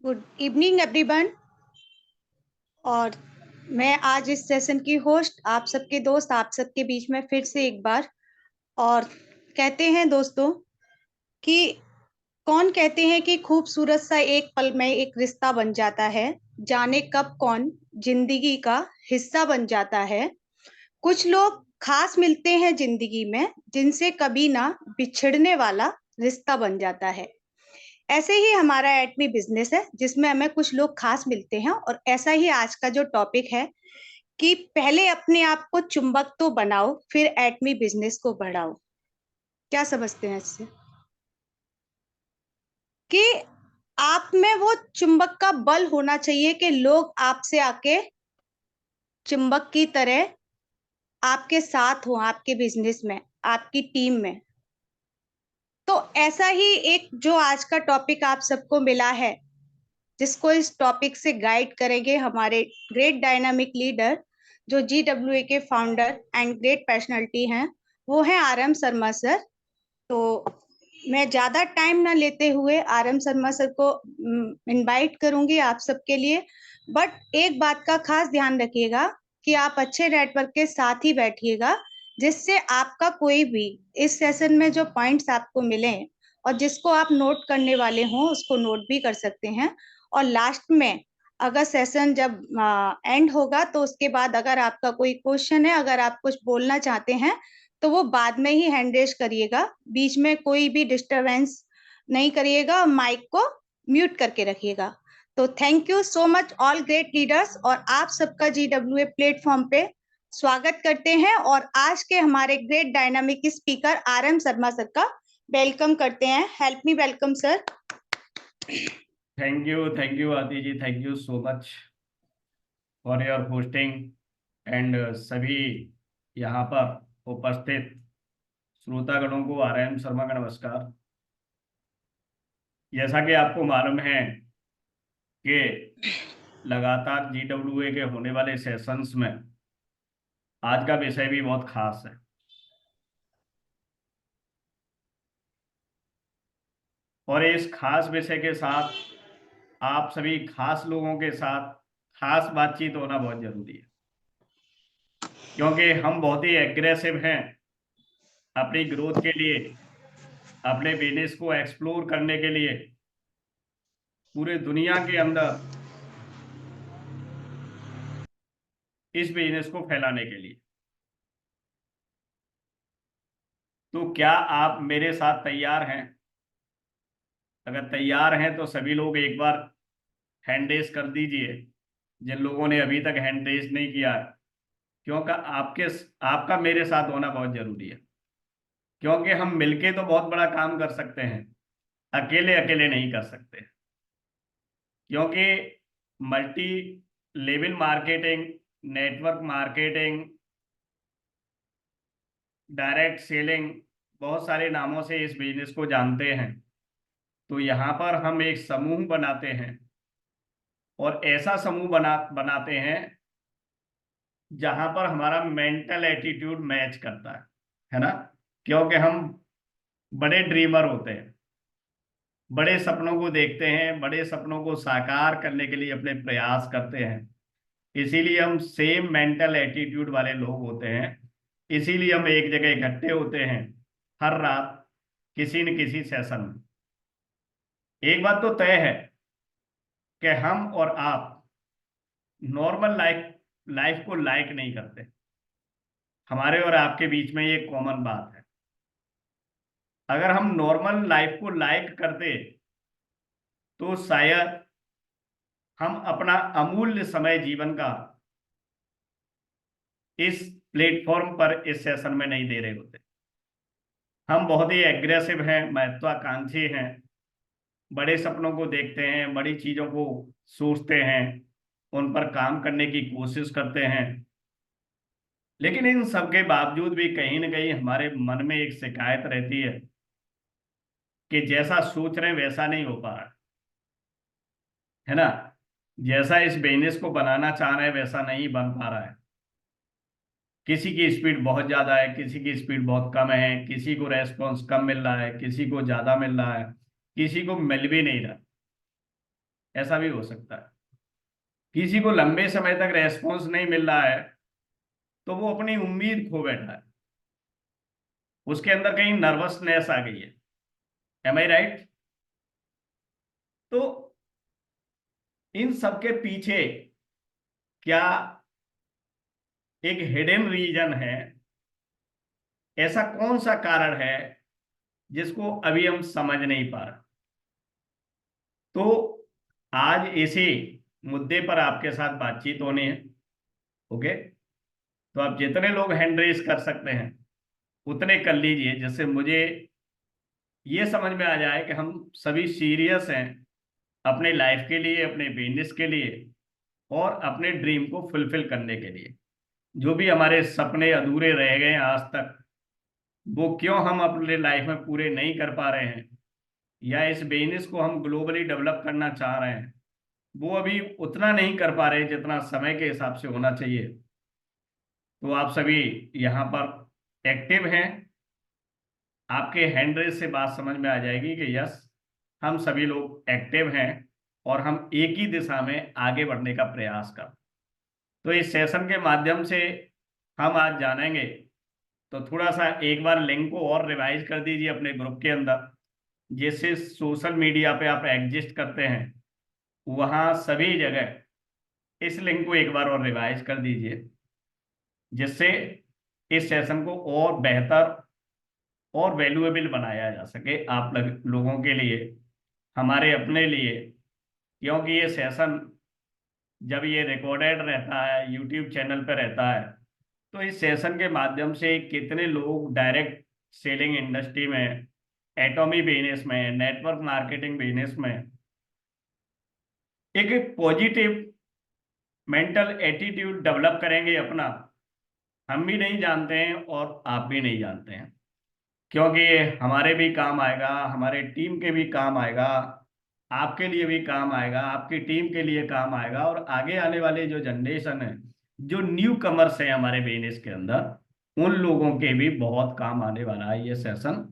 Good evening everyone. और मैं आज इस सेशन की होस्ट, आप सबके दोस्त, आप सबके बीच में फिर से एक बार। और कहते हैं दोस्तों कि कौन कहते हैं कि खूबसूरत सा एक पल में एक रिश्ता बन जाता है, जाने कब कौन जिंदगी का हिस्सा बन जाता है। कुछ लोग खास मिलते हैं जिंदगी में, जिनसे कभी ना बिछड़ने वाला रिश्ता बन जाता है। ऐसे ही हमारा एटमी बिजनेस है, जिसमें हमें कुछ लोग खास मिलते हैं। और ऐसा ही आज का जो टॉपिक है कि पहले अपने आप को चुंबक तो बनाओ, फिर एटमी बिजनेस को बढ़ाओ। क्या समझते हैं इससे? कि आप में वो चुंबक का बल होना चाहिए कि लोग आपसे आके चुंबक की तरह आपके साथ हो, आपके बिजनेस में, आपकी टीम में। तो ऐसा ही एक जो आज का टॉपिक आप सबको मिला है, जिसको इस टॉपिक से गाइड करेंगे हमारे ग्रेट डायनामिक लीडर, जो GWA के फाउंडर एंड ग्रेट पर्सनालिटी हैं, वो हैं RM शर्मा सर। तो मैं ज्यादा टाइम ना लेते हुए RM शर्मा सर को इनवाइट करूंगी आप सबके लिए। बट एक बात का खास ध्यान रखिएगा कि आप अच्छे नेटवर्क के साथ ही बैठिएगा, जिससे आपका कोई भी इस सेशन में जो पॉइंट्स आपको मिले और जिसको आप नोट करने वाले हों, उसको नोट भी कर सकते हैं। और लास्ट में अगर सेशन जब एंड होगा, तो उसके बाद अगर आपका कोई क्वेश्चन है, अगर आप कुछ बोलना चाहते हैं, तो वो बाद में ही हैंड रेज करिएगा। बीच में कोई भी डिस्टरबेंस नहीं करिएगा, माइक को म्यूट करके रखिएगा। तो thank you so much all great leaders, और आप सबका GWA प्लेटफॉर्म पे स्वागत करते हैं। और आज के हमारे great dynamic speaker RM Sharma sir का वेलकम करते हैं। Help me welcome sir. Thank you Aadi ji, thank you so much for your hosting and सभी यहाँ पर उपस्थित श्रोतागणों को RM शर्मा का नमस्कार। जैसा कि आपको मालूम है कि लगातार GWA के होने वाले सेशंस में आज का विषय भी बहुत खास है। और इस खास विषय के साथ आप सभी खास लोगों के साथ खास बातचीत होना बहुत जरूरी है, क्योंकि हम बहुत ही एग्रेसिव हैं अपनी ग्रोथ के लिए, अपने बिजनेस को एक्सप्लोर करने के लिए, पूरे दुनिया के अंदर इस बिजनेस को फैलाने के लिए। तो क्या आप मेरे साथ तैयार हैं? अगर तैयार हैं तो सभी लोग एक बार हैंड रेज कर दीजिए, जिन लोगों ने अभी तक हैंड रेज नहीं किया है, क्योंकि आपका मेरे साथ होना बहुत जरूरी है। क्योंकि हम मिलके तो बहुत बड़ा काम कर सकते हैं, अकेले अकेले नहीं कर सकते। क्योंकि multi level marketing, network marketing, direct selling, बहुत सारे नामों से इस बिजनेस को जानते हैं। तो यहाँ पर हम एक समूह बनाते हैं, और ऐसा समूह बनाते हैं जहां पर हमारा मेंटल एटीट्यूड मैच करता है ना। क्योंकि हम बड़े ड्रीमर होते हैं, बड़े सपनों को देखते हैं, बड़े सपनों को साकार करने के लिए अपने प्रयास करते हैं। इसीलिए हम सेम मेंटल एटीट्यूड वाले लोग होते हैं। इसीलिए हम एक जगह इकट्ठे होते हैं हर रात किसी न किसी सेशन में। एक बात तो तय है कि हम और आप नॉर्मल लाइफ लाइफ को लाइक नहीं करते। हमारे और आपके बीच में ये कॉमन बात है। अगर हम नॉर्मल लाइफ को लाइक करते तो शायद हम अपना अमूल्य समय जीवन का इस प्लेटफॉर्म पर, इस सेशन में नहीं दे रहे होते। हम बहुत ही एग्रेसिव हैं, महत्वाकांक्षी हैं, बड़े सपनों को देखते हैं, बड़ी चीजों को सोचते हैं, उन पर काम करने की कोशिश करते हैं। लेकिन इन सब के बावजूद भी कहीं ना कहीं हमारे मन में एक शिकायत रहती है कि जैसा सोच रहे हैं वैसा नहीं हो पा रहा है ना। जैसा इस बिजनेस को बनाना चाह रहे हैं वैसा नहीं बन पा रहा है। किसी की स्पीड बहुत ज्यादा है, किसी की स्पीड बहुत कम है, किसी को रेस्पॉन्स कम मिल रहा है, किसी को ज्यादा मिल रहा है, किसी को मिल भी नहीं रहा। ऐसा भी हो सकता है। किसी को लंबे समय तक रेस्पॉन्स नहीं मिल रहा है तो वो अपनी उम्मीद खो बैठा है, उसके अंदर कहीं नर्वसनेस आ गई है। एम आई राइट? तो इन सब के पीछे क्या एक हिडन रीजन है? ऐसा कौन सा कारण है जिसको अभी हम समझ नहीं पा रहे? तो आज इसी मुद्दे पर आपके साथ बातचीत होनी है। ओके, तो आप जितने लोग हैंड रेस कर सकते हैं उतने कर लीजिए, जिससे मुझे ये समझ में आ जाए कि हम सभी सीरियस हैं अपने लाइफ के लिए, अपने बिजनेस के लिए और अपने ड्रीम को फुलफिल करने के लिए। जो भी हमारे सपने अधूरे रह गए हैं आज तक, वो क्यों हम अपने लाइफ में पूरे नहीं कर पा रहे हैं, या इस बिजनेस को हम ग्लोबली डेवलप करना चाह रहे हैं, वो अभी उतना नहीं कर पा रहे जितना समय के हिसाब से होना चाहिए। तो आप सभी यहाँ पर एक्टिव हैं। आपके हैंड रेस से बात समझ में आ जाएगी कि यस, हम सभी लोग एक्टिव हैं और हम एक ही दिशा में आगे बढ़ने का प्रयास कर। तो इस सेशन के माध्यम से हम आज जानेंगे। तो थोड़ा सा एक बार लिंक को और रिवाइज कर दीजिए अपने ग्रुप के अंदर, जिससे सोशल मीडिया पे आप एग्जिस्ट करते हैं वहाँ सभी जगह इस लिंक को एक बार और रिवाइज कर दीजिए, जिससे इस सेशन को और बेहतर और वैल्यूएबल बनाया जा सके आप लोगों के लिए, हमारे अपने लिए। क्योंकि ये सेशन जब ये रिकॉर्डेड रहता है, यूट्यूब चैनल पर रहता है, तो इस सेशन के माध्यम से कितने लोग डायरेक्ट सेलिंग इंडस्ट्री में, एटॉमी बिजनेस में, नेटवर्क मार्केटिंग बिजनेस में एक पॉजिटिव मेंटल एटीट्यूड डेवलप करेंगे अपना, हम भी नहीं जानते हैं और आप भी नहीं जानते हैं। क्योंकि ये हमारे भी काम आएगा, हमारे टीम के भी काम आएगा, आपके लिए भी काम आएगा, आपकी टीम के लिए काम आएगा, और आगे आने वाले जो जनरेशन है, जो न्यू कमर्स है हमारे बिजनेस के अंदर, उन लोगों के भी बहुत काम आने वाला है ये सेशन।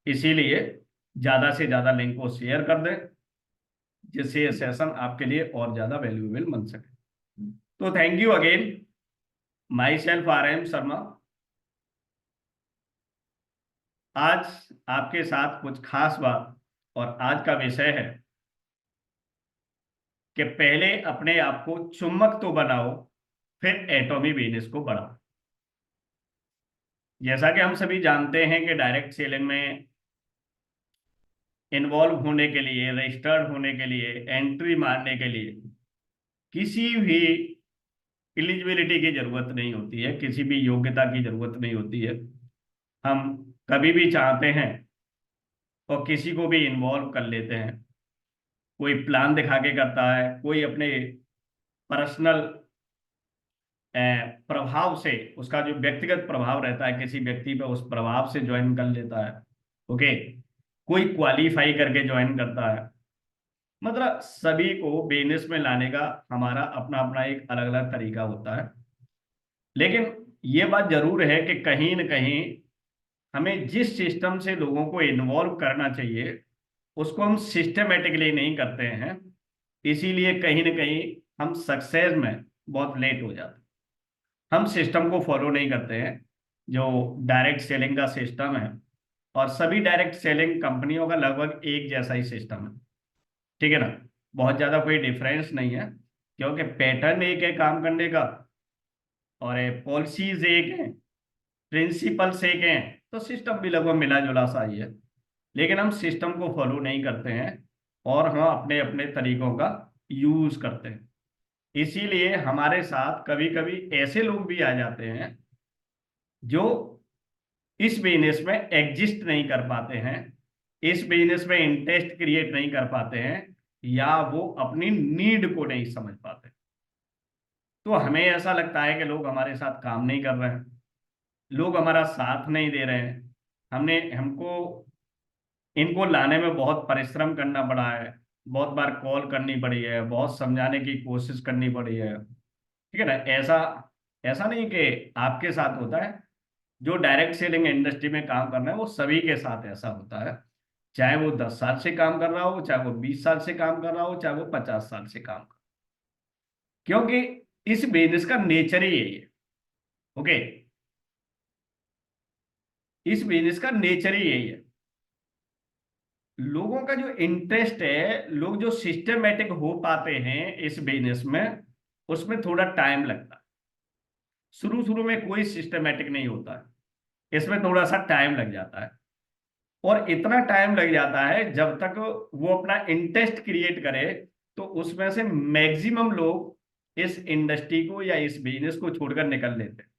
इसीलिए ज़्यादा से ज़्यादा लिंक को शेयर कर दें, जिससे ये सेशन आपके लिए और ज़्यादा वैल्यूएबल बन सके। तो thank you again, my self RM Sharma. आज आपके साथ कुछ खास बात, और आज का विषय है कि पहले अपने आप को चुम्बक तो बनाओ, फिर एटॉमी बिजनेस को बढ़ाओ। जैसा कि हम सभी जानते हैं कि डायरेक्ट सेलिंग में इन्वॉल्व होने के लिए, रजिस्टर्ड होने के लिए, एंट्री मारने के लिए किसी भी एलिजिबिलिटी की जरूरत नहीं होती है, किसी भी योग्यता की जरूरत नहीं होती है। हम कभी भी चाहते हैं और किसी को भी इन्वॉल्व कर लेते हैं। कोई प्लान दिखा के करता है, कोई अपने पर्सनल प्रभाव से, उसका जो व्यक्तिगत प्रभाव रहता है किसी व्यक्ति पे, उस प्रभाव से ज्वाइन कर लेता है। ओके, कोई क्वालिफाई करके ज्वाइन करता है। मतलब सभी को बिजनेस में लाने का हमारा अपना अपना एक अलग अलग तरीका होता है। लेकिन ये बात जरूर है कि कहीं न कहीं हमें जिस सिस्टम से लोगों को इन्वॉल्व करना चाहिए उसको हम सिस्टमेटिकली नहीं करते हैं, इसीलिए कहीं न कहीं हम सक्सेस में बहुत लेट हो जाते हैं। हम सिस्टम को फॉलो नहीं करते हैं जो डायरेक्ट सेलिंग का सिस्टम है, और सभी डायरेक्ट सेलिंग कंपनियों का लगभग एक जैसा ही सिस्टम है। ठीक है ना? बहुत ज़्यादा कोई डिफरेंस नहीं है, क्योंकि पैटर्न एक है काम करने का, और पॉलिसीज एक है, प्रिंसिपल्स एक हैं, तो सिस्टम भी लगभग मिला जुला सा ही है। लेकिन हम सिस्टम को फॉलो नहीं करते हैं और हम अपने अपने तरीकों का यूज करते हैं। इसीलिए हमारे साथ कभी कभी ऐसे लोग भी आ जाते हैं जो इस बिजनेस में एग्जिस्ट नहीं कर पाते हैं, इस बिजनेस में इंटरेस्ट क्रिएट नहीं कर पाते हैं, या वो अपनी नीड को नहीं समझ पाते। तो हमें ऐसा लगता है कि लोग हमारे साथ काम नहीं कर रहे हैं, लोग हमारा साथ नहीं दे रहे हैं। हमने हमको इनको लाने में बहुत परिश्रम करना पड़ा है, बहुत बार कॉल करनी पड़ी है, बहुत समझाने की कोशिश करनी पड़ी है। ठीक है ना? ऐसा ऐसा नहीं कि आपके साथ होता है, जो डायरेक्ट सेलिंग इंडस्ट्री में काम कर रहे हैं वो सभी के साथ ऐसा होता है। चाहे वो 10 साल से काम कर रहा हो, चाहे वो 20 साल से काम कर रहा हो, चाहे वो 50 साल से काम कर, क्योंकि इस बिजनेस का नेचर ही यही है। ओके, इस बिजनेस का नेचर ही यही है। लोगों का जो इंटरेस्ट है, लोग जो सिस्टमेटिक हो पाते हैं इस बिजनेस में, उसमें थोड़ा टाइम लगता है। शुरू शुरू में कोई सिस्टमेटिक नहीं होता है, इसमें थोड़ा सा टाइम लग जाता है। और इतना टाइम लग जाता है जब तक वो अपना इंटरेस्ट क्रिएट करे, तो उसमें से मैक्सिमम लोग इस इंडस्ट्री को या इस बिजनेस को छोड़कर निकल लेते हैं।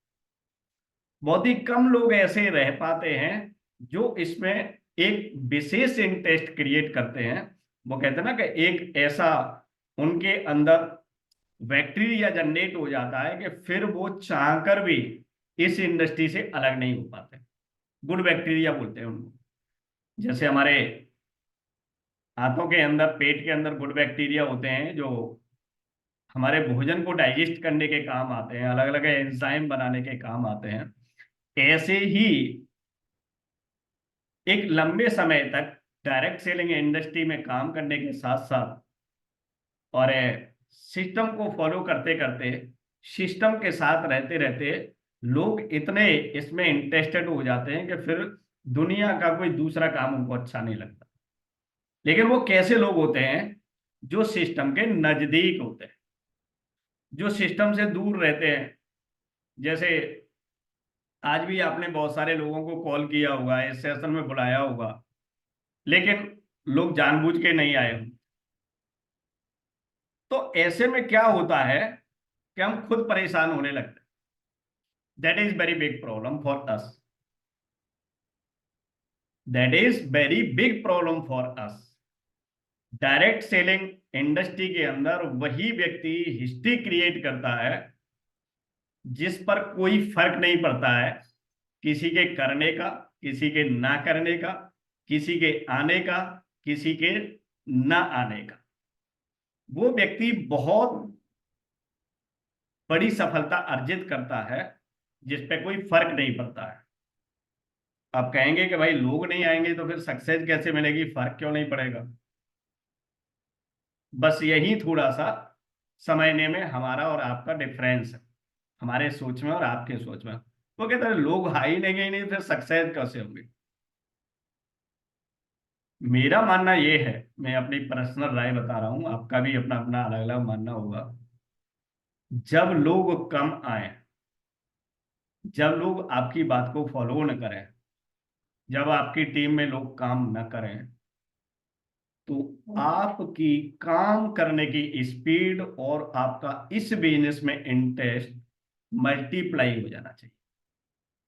बहुत ही कम लोग ऐसे रह पाते हैं जो इसमें एक विशेष इंटरेस्ट क्रिएट करते हैं। वो कहते हैं ना कि एक ऐसा उनके अंदर बैक्टीरिया जनरेट हो जाता है कि फिर वो चाहकर भी इस इंडस्ट्री से अलग नहीं हो पाते। गुड बैक्टीरिया बोलते हैं उनको। जैसे हमारे हाथों के अंदर, पेट के अंदर गुड बैक्टीरिया होते हैं जो हमारे भोजन को डाइजेस्ट करने के काम आते हैं, अलग अलग एंजाइम बनाने के काम आते हैं। ऐसे ही एक लंबे समय तक डायरेक्ट सेलिंग इंडस्ट्री में काम करने के साथ साथ और सिस्टम को फॉलो करते करते, सिस्टम के साथ रहते रहते, लोग इतने इसमें इंटरेस्टेड हो जाते हैं कि फिर दुनिया का कोई दूसरा काम उनको अच्छा नहीं लगता। लेकिन वो कैसे लोग होते हैं? जो सिस्टम के नजदीक होते हैं, जो सिस्टम से दूर रहते हैं। जैसे आज भी आपने बहुत सारे लोगों को कॉल किया होगा, इस सेशन में बुलाया होगा, लेकिन लोग जानबूझ के नहीं आए हों। तो ऐसे में क्या होता है कि हम खुद परेशान होने लगते हैं। That is very big problem for us. That is very big problem for us. Direct selling industry के अंदर वही व्यक्ति हिस्ट्री क्रिएट करता है जिस पर कोई फर्क नहीं पड़ता है, किसी के करने का, किसी के ना करने का, किसी के आने का, किसी के ना आने का। वो व्यक्ति बहुत बड़ी सफलता अर्जित करता है जिस पे कोई फर्क नहीं पड़ता है। आप कहेंगे कि भाई लोग नहीं आएंगे तो फिर सक्सेस कैसे मिलेगी, फर्क क्यों नहीं पड़ेगा? बस यही थोड़ा सा समझने में हमारा और आपका डिफरेंस है, हमारे सोच में और आपके सोच में। वो कहते हैं लोग हाई लेंगे ही नहीं, फिर सक्सेस कैसे होंगे? मेरा मानना ये है, मैं अपनी पर्सनल राय बता रहा हूं, आपका भी अपना अपना अलग अलग मानना होगा। जब लोग कम आए, जब लोग आपकी बात को फॉलो न करें, जब आपकी टीम में लोग काम न करें, तो आपकी काम करने की स्पीड और आपका इस बिजनेस में इंटरेस्ट मल्टीप्लाई हो जाना चाहिए,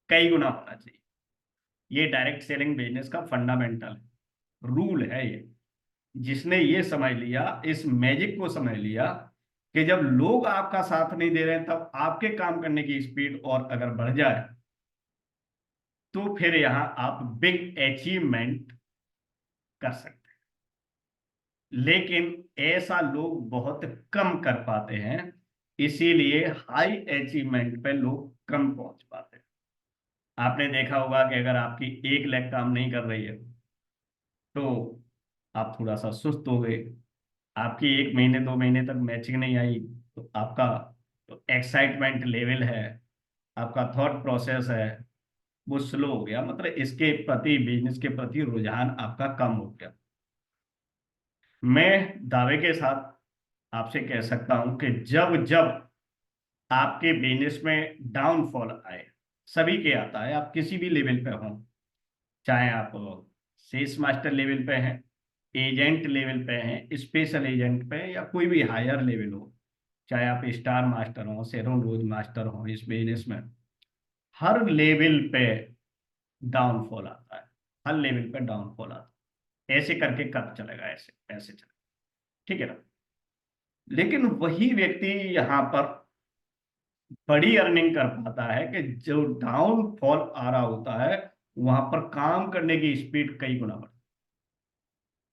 कई गुना होना चाहिए। ये डायरेक्ट सेलिंग बिजनेस का फंडामेंटल रूल है ये। जिसने ये समझ लिया, इस मैजिक को समझ लिया कि जब लोग आपका साथ नहीं दे रहे हैं, तब आपके काम करने की स्पीड और अगर बढ़ जाए, तो फिर यहां आप बिग अचीवमेंट कर सकते हैं। लेकिन ऐसा लोग बहुत कम कर पाते हैं, इसीलिए हाई अचीवमेंट पे लोग कम पहुंच पाते हैं। आपने देखा होगा कि अगर आपकी एक लेग काम नहीं कर रही है, तो आप थोड़ा सा सुस्त हो गए। आपकी 1 महीने 2 महीने तक मैचिंग नहीं आई, तो आपका जो एक्साइटमेंट लेवल है, आपका थॉट प्रोसेस है, वो स्लो हो गया। मतलब इसके प्रति, बिजनेस के प्रति रुझान आपका कम हो गया। मैं दावे के साथ आपसे कह सकता हूं कि जब जब आपके बिजनेस में डाउनफॉल आए, सभी के आता है, आप किसी भी लेवल पे हो, चाहे आप सेल्स मास्टर लेवल पे हैं, एजेंट लेवल पे हैं, स्पेशल एजेंट पे, या कोई भी हायर लेवल हो, चाहे आप स्टार मास्टर हो, शेरोन रोज मास्टर हो, इस बिजनेस में हर लेवल पे डाउनफॉल आता है। हर लेवल पे डाउनफॉल आता है। ऐसे करके कब चलेगा? ऐसे ऐसे चलेगा, ठीक है ना? लेकिन वही व्यक्ति यहाँ पर बड़ी अर्निंग कर पाता है कि जो डाउनफॉल आ रहा होता है, वहां पर काम करने की स्पीड कई गुना बढ़ती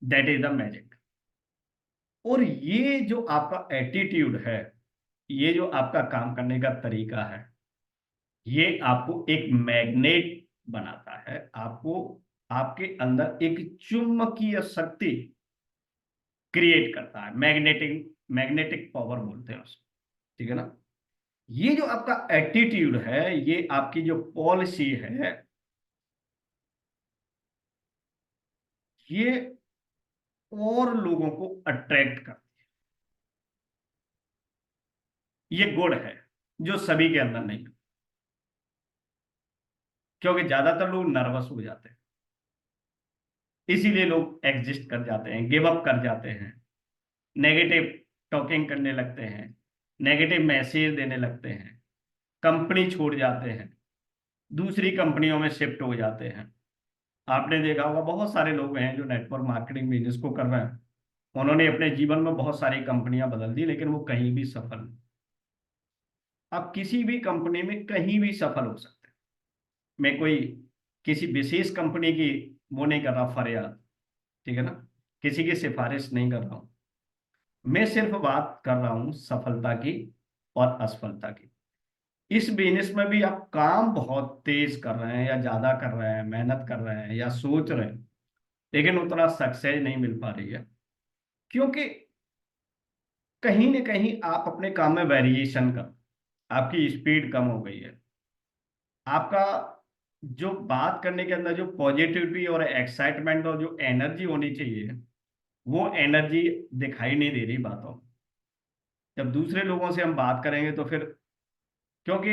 है। That is the magic. और ये जो आपका एटीट्यूड है, ये जो आपका काम करने का तरीका है, ये आपको एक मैग्नेट बनाता है। आपको आपके अंदर एक चुंबकीय शक्ति क्रिएट करता है, मैग्नेटिक मैग्नेटिक पावर बोलते हैं उसको, ठीक है ना। ये जो आपका एटीट्यूड है, ये आपकी जो पॉलिसी है, ये और लोगों को अट्रैक्ट कर, ये गुण है जो सभी के अंदर नहीं, क्योंकि ज्यादातर लोग नर्वस हो जाते हैं, इसीलिए लोग एग्जिस्ट कर जाते हैं, गिव अप कर जाते हैं, नेगेटिव टॉकिंग करने लगते हैं, नेगेटिव मैसेज देने लगते हैं, कंपनी छोड़ जाते हैं, दूसरी कंपनियों में शिफ्ट हो जाते हैं। आपने देखा होगा बहुत सारे लोग हैं जो नेटवर्क मार्केटिंग बिजनेस को कर रहे हैं, उन्होंने अपने जीवन में बहुत सारी कंपनियां बदल दी, लेकिन वो कहीं भी सफल नहीं। आप किसी भी कंपनी में कहीं भी सफल हो सकते हैं। मैं कोई किसी विशेष कंपनी की वो नहीं कर रहा फरियाद, ठीक है ना, किसी की सिफारिश नहीं कर रहा हूं, मैं सिर्फ बात कर रहा हूं सफलता की और असफलता की। इस बिजनेस में भी आप काम बहुत तेज कर रहे हैं या ज्यादा कर रहे हैं, मेहनत कर रहे हैं या सोच रहे हैं, लेकिन उतना सक्सेस नहीं मिल पा रही है, क्योंकि कहीं ना कहीं आप अपने काम में वेरिएशन कर, आपकी स्पीड कम हो गई है, आपका जो बात करने के अंदर जो पॉजिटिविटी और एक्साइटमेंट और जो एनर्जी होनी चाहिए, वो एनर्जी दिखाई नहीं दे रही बातों में। जब दूसरे लोगों से हम बात करेंगे तो फिर, क्योंकि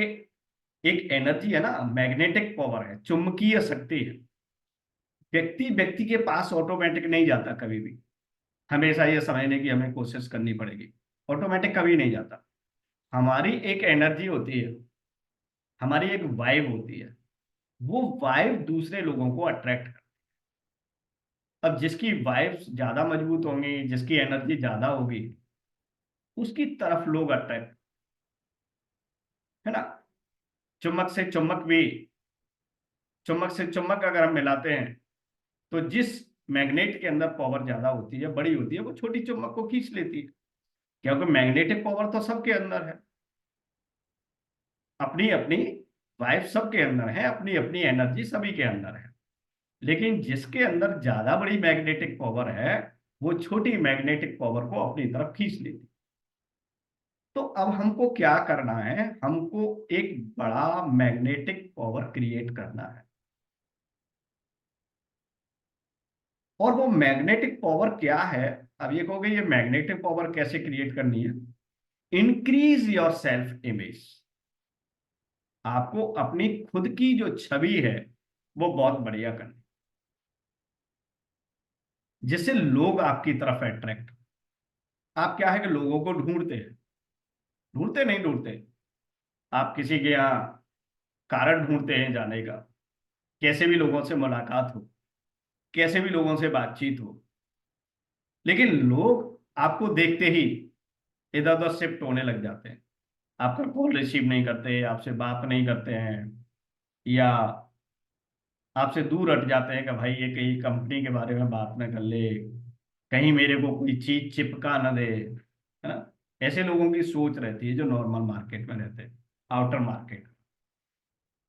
एक एनर्जी है ना, मैग्नेटिक पावर है, चुंबकीय शक्ति है, व्यक्ति व्यक्ति के पास ऑटोमेटिक नहीं जाता कभी भी, हमेशा ये समझने की हमें कोशिश करनी पड़ेगी, ऑटोमेटिक कभी नहीं जाता। हमारी एक एनर्जी होती है, हमारी एक वाइब होती है, वो वाइब दूसरे लोगों को अट्रैक्ट कर, अब जिसकी वाइब्स ज्यादा मजबूत होंगी, जिसकी एनर्जी ज्यादा होगी, उसकी तरफ लोग अट्रैक्ट, है ना। चुम्बक से चुम्बक भी, चुम्बक से चुम्बक अगर हम मिलाते हैं, तो जिस मैग्नेट के अंदर पावर ज्यादा होती है, बड़ी होती है, वो छोटी चुम्बक को खींच लेती है, क्योंकि मैग्नेटिक पावर तो सबके अंदर है, अपनी अपनी वाइब सबके अंदर है, अपनी अपनी एनर्जी सभी के अंदर है, लेकिन जिसके अंदर ज्यादा बड़ी मैग्नेटिक पावर है, वो छोटी मैग्नेटिक पावर को अपनी तरफ खींच लेती है। तो अब हमको क्या करना है, हमको एक बड़ा मैग्नेटिक पावर क्रिएट करना है, और वो मैग्नेटिक पावर क्या है। अब ये कहोगे ये मैग्नेटिक पावर कैसे क्रिएट करनी है, इंक्रीज योर सेल्फ इमेज, आपको अपनी खुद की जो छवि है वो बहुत बढ़िया करनी, जिससे लोग आपकी तरफ अट्रैक्ट। आप क्या है कि लोगों को ढूंढते हैं, ढूंढते नहीं ढूंढते, आप किसी के यहाँ कारण ढूंढते हैं जाने का, कैसे भी लोगों से मुलाकात हो, कैसे भी लोगों से बातचीत हो, लेकिन लोग आपको देखते ही इधर उधर शिफ्ट होने लग जाते हैं, आपका कॉल रिसीव नहीं करते, आपसे बात नहीं करते हैं, या आपसे दूर हट जाते हैं कि भाई ये कहीं कंपनी के बारे में बात ना कर ले, कहीं मेरे को कोई चीज चिपका ना दे, है ना। ऐसे लोगों की सोच रहती है जो नॉर्मल मार्केट में रहते हैं, आउटर मार्केट,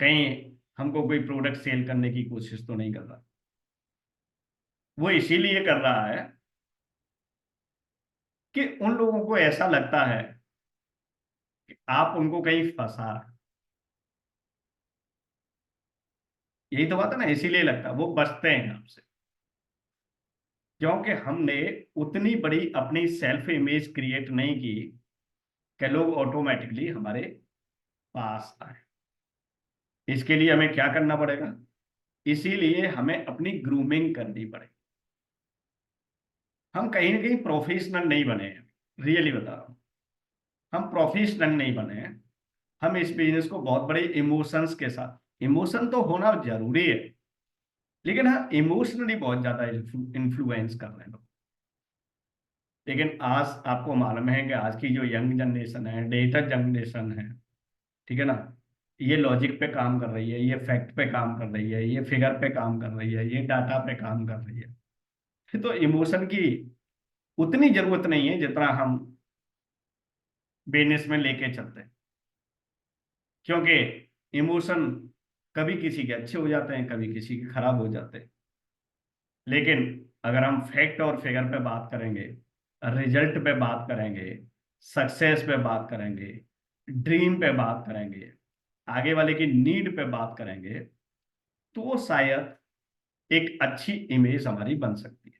कहीं हमको कोई प्रोडक्ट सेल करने की कोशिश तो नहीं कर रहा, वो इसीलिए कर रहा है कि उन लोगों को ऐसा लगता है कि आप उनको कहीं फंसा रहे हैं। यही तो बात है ना, इसीलिए लगता है वो बचते हैं आपसे, क्योंकि हमने उतनी बड़ी अपनी सेल्फ इमेज क्रिएट नहीं की कि लोग ऑटोमेटिकली हमारे पास आए। इसके लिए हमें क्या करना पड़ेगा, इसीलिए हमें अपनी ग्रूमिंग करनी पड़ेगी। हम कहीं ना कहीं प्रोफेशनल नहीं बने हैं, रियली बता रहा हूँ, हम प्रोफेशनल नहीं बने हैं। हम इस बिजनेस को बहुत बड़े इमोशंस के साथ, इमोशन तो होना जरूरी है, लेकिन हाँ इमोशनली बहुत ज्यादा इन्फ्लुएंस कर रहे हैं लोग। लेकिन आज आपको मालूम है कि आज की जो यंग जनरेशन है, डेटा जनरेशन है, ठीक है ना, ये लॉजिक पे काम कर रही है, ये फैक्ट पे काम कर रही है, ये फिगर पे काम कर रही है, ये डाटा पे काम कर रही है, तो इमोशन की उतनी जरूरत नहीं है जितना हम बिजनेस में लेके चलते हैं, क्योंकि इमोशन कभी किसी के अच्छे हो जाते हैं, कभी किसी के खराब हो जाते हैं। लेकिन अगर हम फैक्ट और फिगर पे बात करेंगे, रिजल्ट पे बात करेंगे, सक्सेस पे बात करेंगे, ड्रीम पे बात करेंगे, आगे वाले की नीड पे बात करेंगे, तो वो शायद एक अच्छी इमेज हमारी बन सकती है।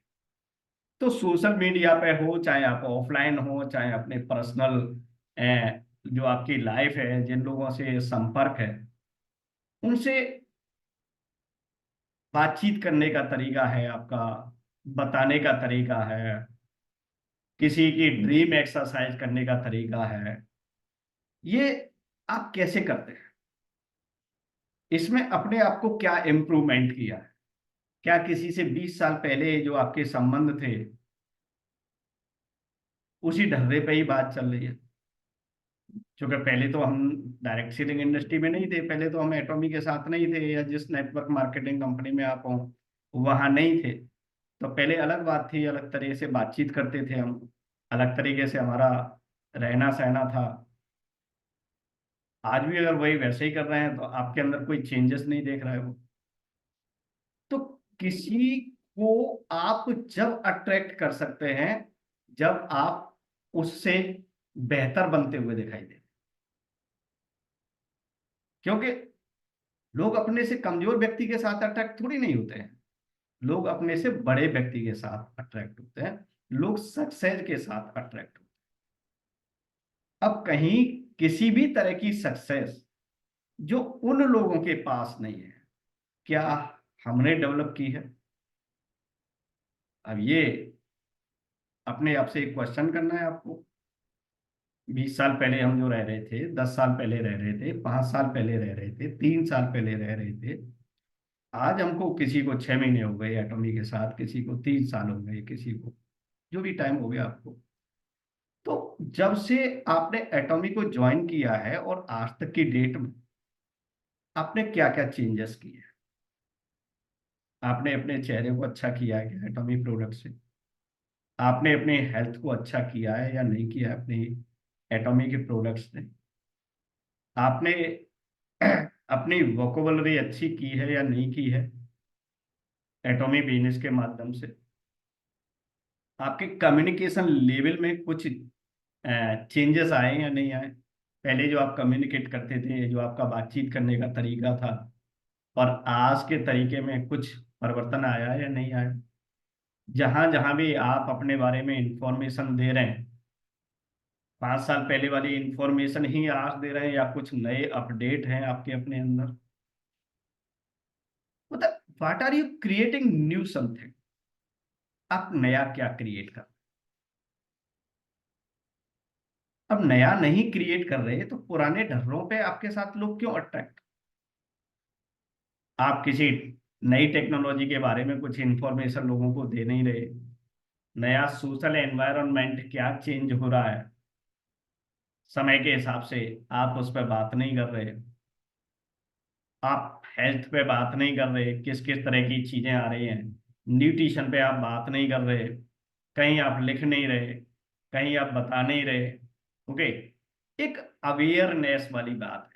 तो सोशल मीडिया पे हो, चाहे आप ऑफलाइन हो, चाहे अपने पर्सनल जो आपकी लाइफ है, जिन लोगों से संपर्क है, उनसे बातचीत करने का तरीका है आपका, बताने का तरीका है, किसी की ड्रीम एक्सरसाइज करने का तरीका है, ये आप कैसे करते हैं? इसमें अपने आप को क्या इम्प्रूवमेंट किया है? क्या किसी से 20 साल पहले जो आपके संबंध थे, उसी ढर्रे पे ही बात चल रही है? क्योंकि पहले तो हम डायरेक्ट सेलिंग इंडस्ट्री में नहीं थे, पहले तो हम एटॉमी के साथ नहीं थे, या जिस नेटवर्क मार्केटिंग कंपनी में आप हो वहां नहीं थे। तो पहले अलग बात थी, अलग तरह से बातचीत करते थे हम, अलग तरीके से हमारा रहना सहना था। आज भी अगर वही वैसे ही कर रहे हैं तो आपके अंदर कोई चेंजेस नहीं देख रहे हो। तो किसी को आप जब अट्रैक्ट कर सकते हैं जब आप उससे बेहतर बनते हुए दिखाई दे। क्योंकि लोग अपने से कमजोर व्यक्ति के साथ अट्रैक्ट थोड़ी नहीं होते हैं, लोग अपने से बड़े व्यक्ति के साथ अट्रैक्ट होते हैं, लोग सक्सेस के साथ अट्रैक्ट होते हैं। अब कहीं किसी भी तरह की सक्सेस जो उन लोगों के पास नहीं है, क्या हमने डेवलप की है? अब ये अपने आप से एक क्वेश्चन करना है आपको। 20 साल पहले हम जो रह रहे थे, 10 साल पहले रह रहे थे, 5 साल पहले रह रहे थे, 3 साल पहले रह रहे थे, आज हमको किसी को 6 महीने हो गए एटॉमी के साथ, किसी को 3 साल हो गए, किसी को जो भी टाइम हो गया आपको। तो जब से आपने एटॉमी को ज्वाइन किया है और आज तक की डेट में आपने क्या क्या चेंजेस किए? आपने अपने चेहरे को अच्छा किया है क्या एटॉमी प्रोडक्ट से? आपने अपने हेल्थ को अच्छा किया है या नहीं किया है अपनी एटॉमी के प्रोडक्ट्स ने? आपने अपनी वोकेबलरी अच्छी की है या नहीं की है एटॉमी बिजनेस के माध्यम से? आपके कम्युनिकेशन लेवल में कुछ चेंजेस आए या नहीं आए? पहले जो आप कम्युनिकेट करते थे, जो आपका बातचीत करने का तरीका था, और आज के तरीके में कुछ परिवर्तन आया या नहीं आया? जहां जहां भी आप अपने बारे में इंफॉर्मेशन दे रहे हैं, 5 साल पहले वाली इंफॉर्मेशन ही आज दे रहे हैं, या कुछ नए अपडेट हैं आपके अपने अंदर? मतलब what are you creating new something? आप नया क्या क्रिएट कर? अब नया नहीं क्रिएट कर रहे तो पुराने ढर्रों पे आपके साथ लोग क्यों अट्रैक्ट? आप किसी नई टेक्नोलॉजी के बारे में कुछ इंफॉर्मेशन लोगों को दे नहीं रहे, नया सोशल एनवायरनमेंट क्या चेंज हो रहा है समय के हिसाब से, आप उस पर बात नहीं कर रहे। आप हेल्थ पे बात नहीं कर रहे, किस किस तरह की चीजें आ रही हैं, न्यूट्रिशन पे आप बात नहीं कर रहे, कहीं आप लिख नहीं रहे, कहीं आप बता नहीं रहे। ओके, एक अवेयरनेस वाली बात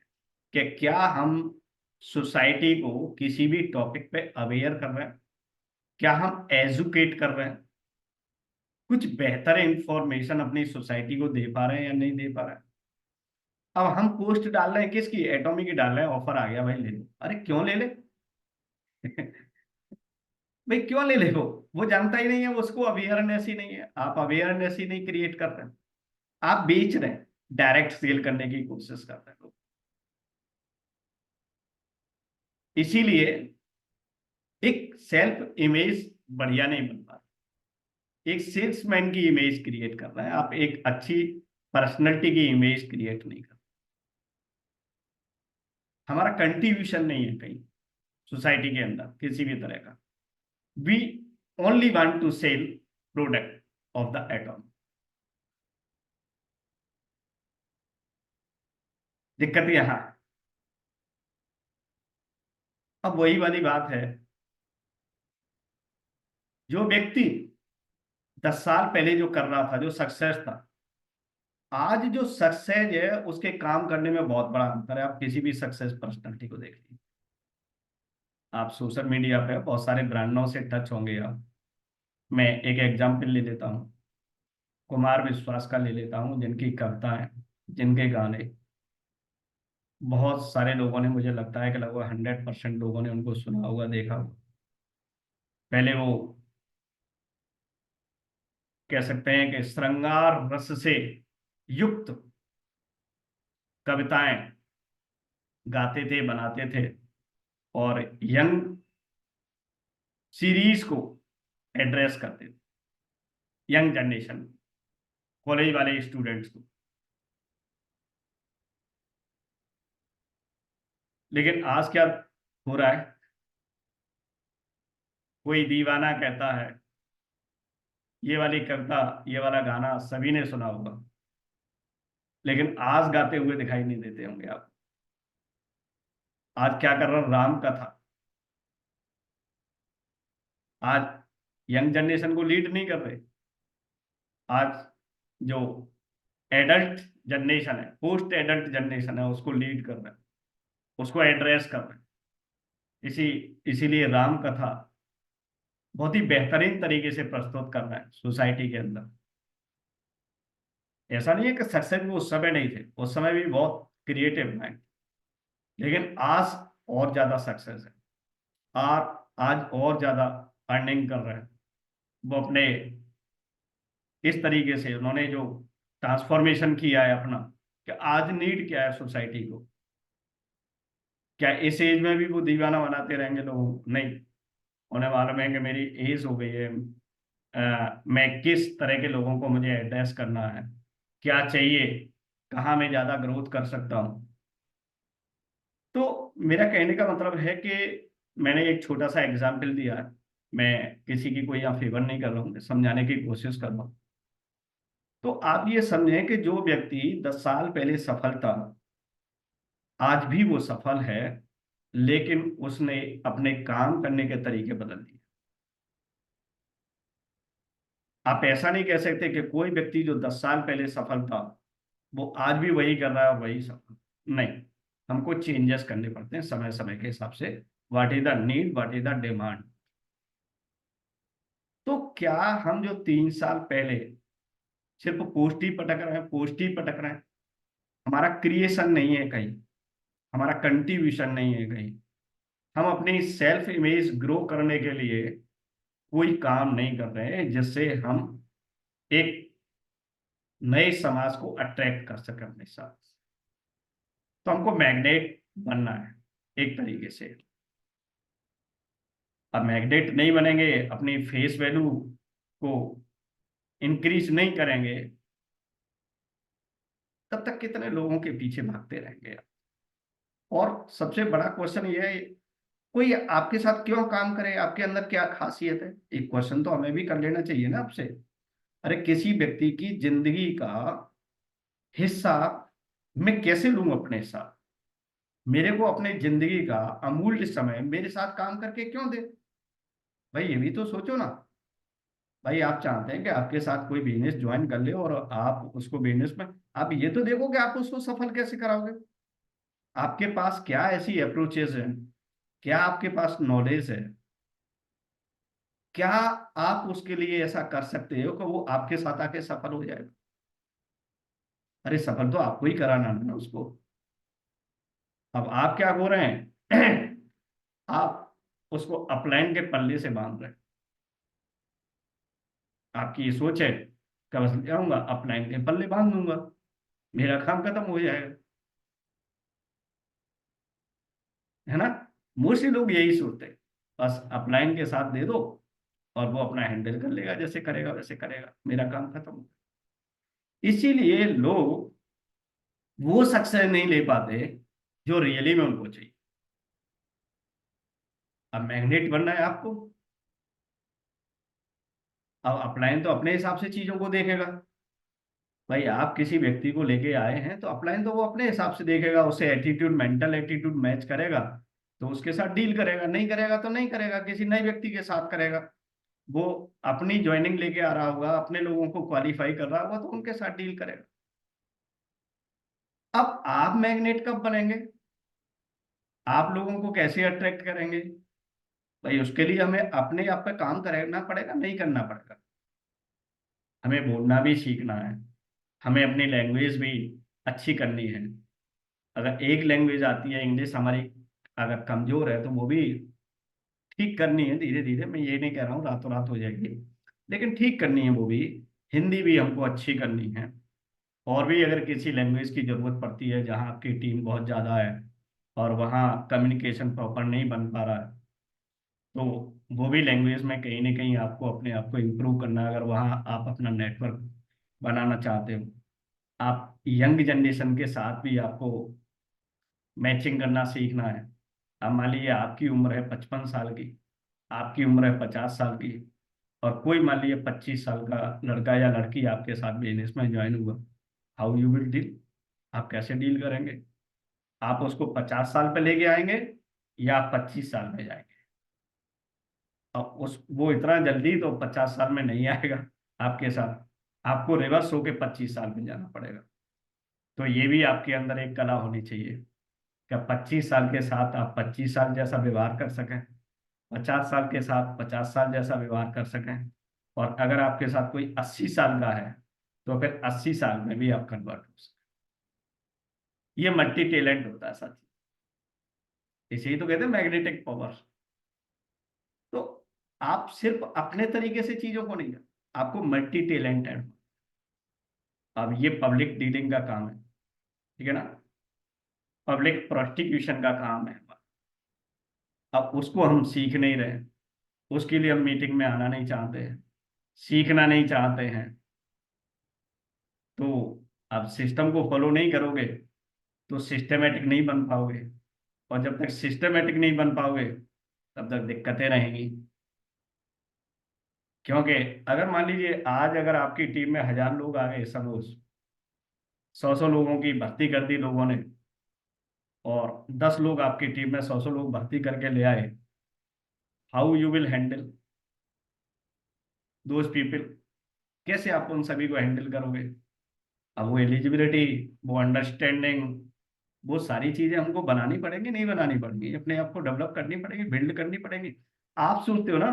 है कि क्या हम सोसाइटी को किसी भी टॉपिक पे अवेयर कर रहे हैं, क्या हम एजुकेट कर रहे हैं, कुछ बेहतर इंफॉर्मेशन अपनी सोसाइटी को दे पा रहे हैं या नहीं दे पा रहे हैं? अब हम पोस्ट डाल रहे हैं किसकी, एटॉमी की डाल रहे हैं, ऑफर आ गया भाई ले लो। अरे क्यों ले ले? भाई क्यों ले ले? वो जानता ही नहीं है, उसको अवेयरनेस ही नहीं है, आप अवेयरनेस ही नहीं क्रिएट कर रहे हैं, आप बेच रहे हैं, डायरेक्ट सेल करने की कोशिश कर रहे हैं लोग। इसीलिए एक सेल्फ इमेज बढ़िया नहीं बन पा रही, एक सेल्समैन की इमेज क्रिएट कर रहे हैं आप, एक अच्छी पर्सनैलिटी की इमेज क्रिएट नहीं कर। हमारा कंट्रीब्यूशन नहीं है कहीं सोसाइटी के अंदर किसी भी तरह का। We only want to sell product of the atom. दिक्कत यहाँ है। अब वही वाली बात है, जो व्यक्ति 10 साल पहले जो कर रहा था, जो सक्सेस था, आज जो सक्सेस है उसके काम करने में बहुत बड़ा अंतर है। आप किसी भी सक्सेस पर्सनालिटी को देख लीजिए, आप सोशल मीडिया पे बहुत सारे ब्रांडों से टच होंगे आप। मैं एक एग्जाम्पल ले लेता हूँ, कुमार विश्वास का ले लेता हूँ, जिनकी कविताएं, जिनके गाने बहुत सारे लोगों ने, मुझे लगता है कि लगभग 100% लोगों ने उनको सुना होगा, देखा होगा। पहले वो कह सकते हैं कि श्रृंगार रस से युक्त कविताएं गाते थे, बनाते थे, और यंग सीरीज को एड्रेस करते थे, यंग जनरेशन, कॉलेज वाले स्टूडेंट्स को। लेकिन आज क्या हो रहा है, कोई दीवाना कहता है, ये वाली कविता, ये वाला गाना सभी ने सुना होगा, लेकिन आज गाते हुए दिखाई नहीं देते होंगे आप। आज क्या कर रहा, राम कथा। आज यंग जनरेशन को लीड नहीं कर रहे। आज जो एडल्ट जनरेशन है, पोस्ट एडल्ट जनरेशन है, उसको लीड कर रहे हैं, उसको एड्रेस कर रहे हैं। इसी इसीलिए राम कथा बहुत ही बेहतरीन तरीके से प्रस्तुत कर रहा है सोसाइटी के अंदर। ऐसा नहीं है कि सक्सेस वो उस समय नहीं थे, उस समय भी बहुत क्रिएटिव माइंड, लेकिन आज और ज्यादा सक्सेस है। और आज और ज्यादा अर्निंग कर रहे हैं वो अपने। इस तरीके से उन्होंने जो ट्रांसफॉर्मेशन किया है अपना, कि आज नीड क्या है सोसाइटी को। क्या इस एज में भी वो दीवाना बनाते रहेंगे लोगों को? नहीं, उन्हें मालूम है कि मेरी एज हो गई है, मैं किस तरह के लोगों को मुझे एड्रेस करना है, क्या चाहिए, कहाँ मैं ज्यादा ग्रोथ कर सकता हूँ। तो मेरा कहने का मतलब है कि मैंने एक छोटा सा एग्जाम्पल दिया है। मैं किसी की कोई यहाँ फेवर नहीं कर रहा हूँ, मैं समझाने की कोशिश कर रहा हूँ। तो आप ये समझें कि जो व्यक्ति 10 साल पहले सफल था, आज भी वो सफल है, लेकिन उसने अपने काम करने के तरीके बदल दिए। आप ऐसा नहीं कह सकते कि कोई व्यक्ति जो 10 साल पहले सफल था वो आज भी वही कर रहा है, वही सफल। नहीं, हमको चेंजेस करने पड़ते हैं समय समय के हिसाब से। What is the need, what is the demand. तो क्या हम जो 3 साल पहले सिर्फ पोस्ट ही पटक रहे हैं, पोस्ट ही पटक रहे हैं, हमारा क्रिएशन नहीं है कहीं, हमारा कंट्रीब्यूशन नहीं है कहीं, हम अपनी सेल्फ इमेज ग्रो करने के लिए कोई काम नहीं कर रहे हैं जिससे हम एक नए समाज को अट्रैक्ट कर सकें अपने साथ। तो हमको मैग्नेट बनना है एक तरीके से। अब मैग्नेट नहीं बनेंगे, अपनी फेस वैल्यू को इंक्रीज नहीं करेंगे, तब तक कितने लोगों के पीछे भागते रहेंगे। और सबसे बड़ा क्वेश्चन ये है, कोई आपके साथ क्यों काम करे, आपके अंदर क्या खासियत है? एक क्वेश्चन तो हमें भी कर लेना चाहिए ना आपसे। अरे किसी व्यक्ति की जिंदगी का हिस्सा मैं कैसे लूं अपने साथ? मेरे को अपने जिंदगी का अमूल्य समय मेरे साथ काम करके क्यों दे? भाई ये भी तो सोचो ना। भाई आप चाहते हैं कि आपके साथ कोई बिजनेस ज्वाइन कर ले और आप उसको बिजनेस में, आप ये तो देखो कि आप उसको सफल कैसे कराओगे। आपके पास क्या ऐसी अप्रोचेज हैं, क्या आपके पास नॉलेज है, क्या आप उसके लिए ऐसा कर सकते हो कि वो आपके साथ आके सफल हो जाएगा? अरे सफल तो आपको ही कराना है ना उसको। अब आप क्या हो रहे हैं आप उसको अपलाइन के पल्ले से बांध रहे हैं। आपकी ये सोच है कि बस जाऊंगा अपलाइन के पल्ले बांध दूंगा, मेरा काम खत्म हो जाएगा, है ना? मोस्टली लोग यही सोचते हैं, बस अपलाइन के साथ दे दो और वो अपना हैंडल कर लेगा, जैसे करेगा वैसे करेगा, मेरा काम खत्म। इसीलिए लोग वो सक्सेस नहीं ले पाते जो रियली में उनको चाहिए। अब मैग्नेट बनना है आपको। अब अपलाइन तो अपने हिसाब से चीजों को देखेगा। भाई आप किसी व्यक्ति को लेके आए हैं तो अपलाइन तो वो अपने हिसाब से देखेगा, उससे एटीट्यूड, मेंटल एटीट्यूड मैच करेगा तो उसके साथ डील करेगा, नहीं करेगा तो नहीं करेगा, किसी नए व्यक्ति के साथ करेगा। वो अपनी ज्वाइनिंग लेके आ रहा होगा, अपने लोगों को क्वालिफाई कर रहा होगा तो उनके साथ डील करेगा। अब आप मैग्नेट कब बनेंगे? आप लोगों को कैसे अट्रैक्ट करेंगे? भाई उसके लिए हमें अपने आप पे काम करना पड़ेगा, नहीं करना पड़ेगा। हमें बोलना भी सीखना है, हमें अपनी लैंग्वेज भी अच्छी करनी है। अगर एक लैंग्वेज आती है इंग्लिश हमारी, अगर कमजोर है तो वो भी ठीक करनी है धीरे धीरे। मैं ये नहीं कह रहा हूँ रातों रात हो जाएगी, लेकिन ठीक करनी है वो भी। हिंदी भी हमको अच्छी करनी है। और भी अगर किसी लैंग्वेज की जरूरत पड़ती है जहाँ आपकी टीम बहुत ज़्यादा है और वहाँ कम्युनिकेशन प्रॉपर नहीं बन पा रहा है, तो वो भी लैंग्वेज में कहीं ना कहीं आपको अपने आप को इम्प्रूव करना है। अगर वहाँ आप अपना नेटवर्क बनाना चाहते हो, आप यंग जनरेशन के साथ भी आपको मैचिंग करना सीखना है। अब मान लीजिए आपकी उम्र है 55 साल की, आपकी उम्र है 50 साल की, और कोई मान लीजिए 25 साल का लड़का या लड़की आपके साथ बिजनेस में ज्वाइन हुआ, हाउ यू विल डील? आप कैसे डील करेंगे? आप उसको 50 साल पे लेके आएंगे या आप 25 साल में जाएंगे? अब उस वो इतना जल्दी तो 50 साल में नहीं आएगा आपके साथ, आपको रिवर्स होके 25 साल में जाना पड़ेगा। तो ये भी आपके अंदर एक कला होनी चाहिए कि 25 साल के साथ आप 25 साल जैसा व्यवहार कर सकें, 50 साल के साथ 50 साल जैसा व्यवहार कर सकें, और अगर आपके साथ कोई 80 साल का है तो फिर 80 साल में भी आप कन्वर्ट हो सकें। ये मल्टी टैलेंट होता है साथी, इसे तो कहते हैं मैग्नेटिक पावर। तो आप सिर्फ अपने तरीके से चीजों को नहीं, आपको मल्टी टैलेंटेड। अब ये पब्लिक डीलिंग का काम है, ठीक है ना, पब्लिक प्रोस्टिक्यूशन का काम है। अब उसको हम सीख नहीं रहे, उसके लिए हम मीटिंग में आना नहीं चाहते हैं, सीखना नहीं चाहते हैं। तो अब सिस्टम को फॉलो नहीं करोगे तो सिस्टमेटिक नहीं बन पाओगे, और जब तक सिस्टमेटिक नहीं बन पाओगे तब तक दिक्कतें रहेंगी। क्योंकि अगर मान लीजिए आज अगर आपकी टीम में 1000 लोग आ गए, सपोज 100 लोगों की भर्ती कर दी लोगों ने, और 10 लोग आपकी टीम में 100 लोग भर्ती करके ले आए, how you will handle those people? कैसे आप उन सभी को हैंडल करोगे? अब वो एलिजिबिलिटी, वो अंडरस्टैंडिंग, वो सारी चीजें हमको बनानी पड़ेंगी, नहीं बनानी पड़ेंगी, अपने आप को डेवलप करनी पड़ेगी, बिल्ड करनी पड़ेगी। आप सोचते हो ना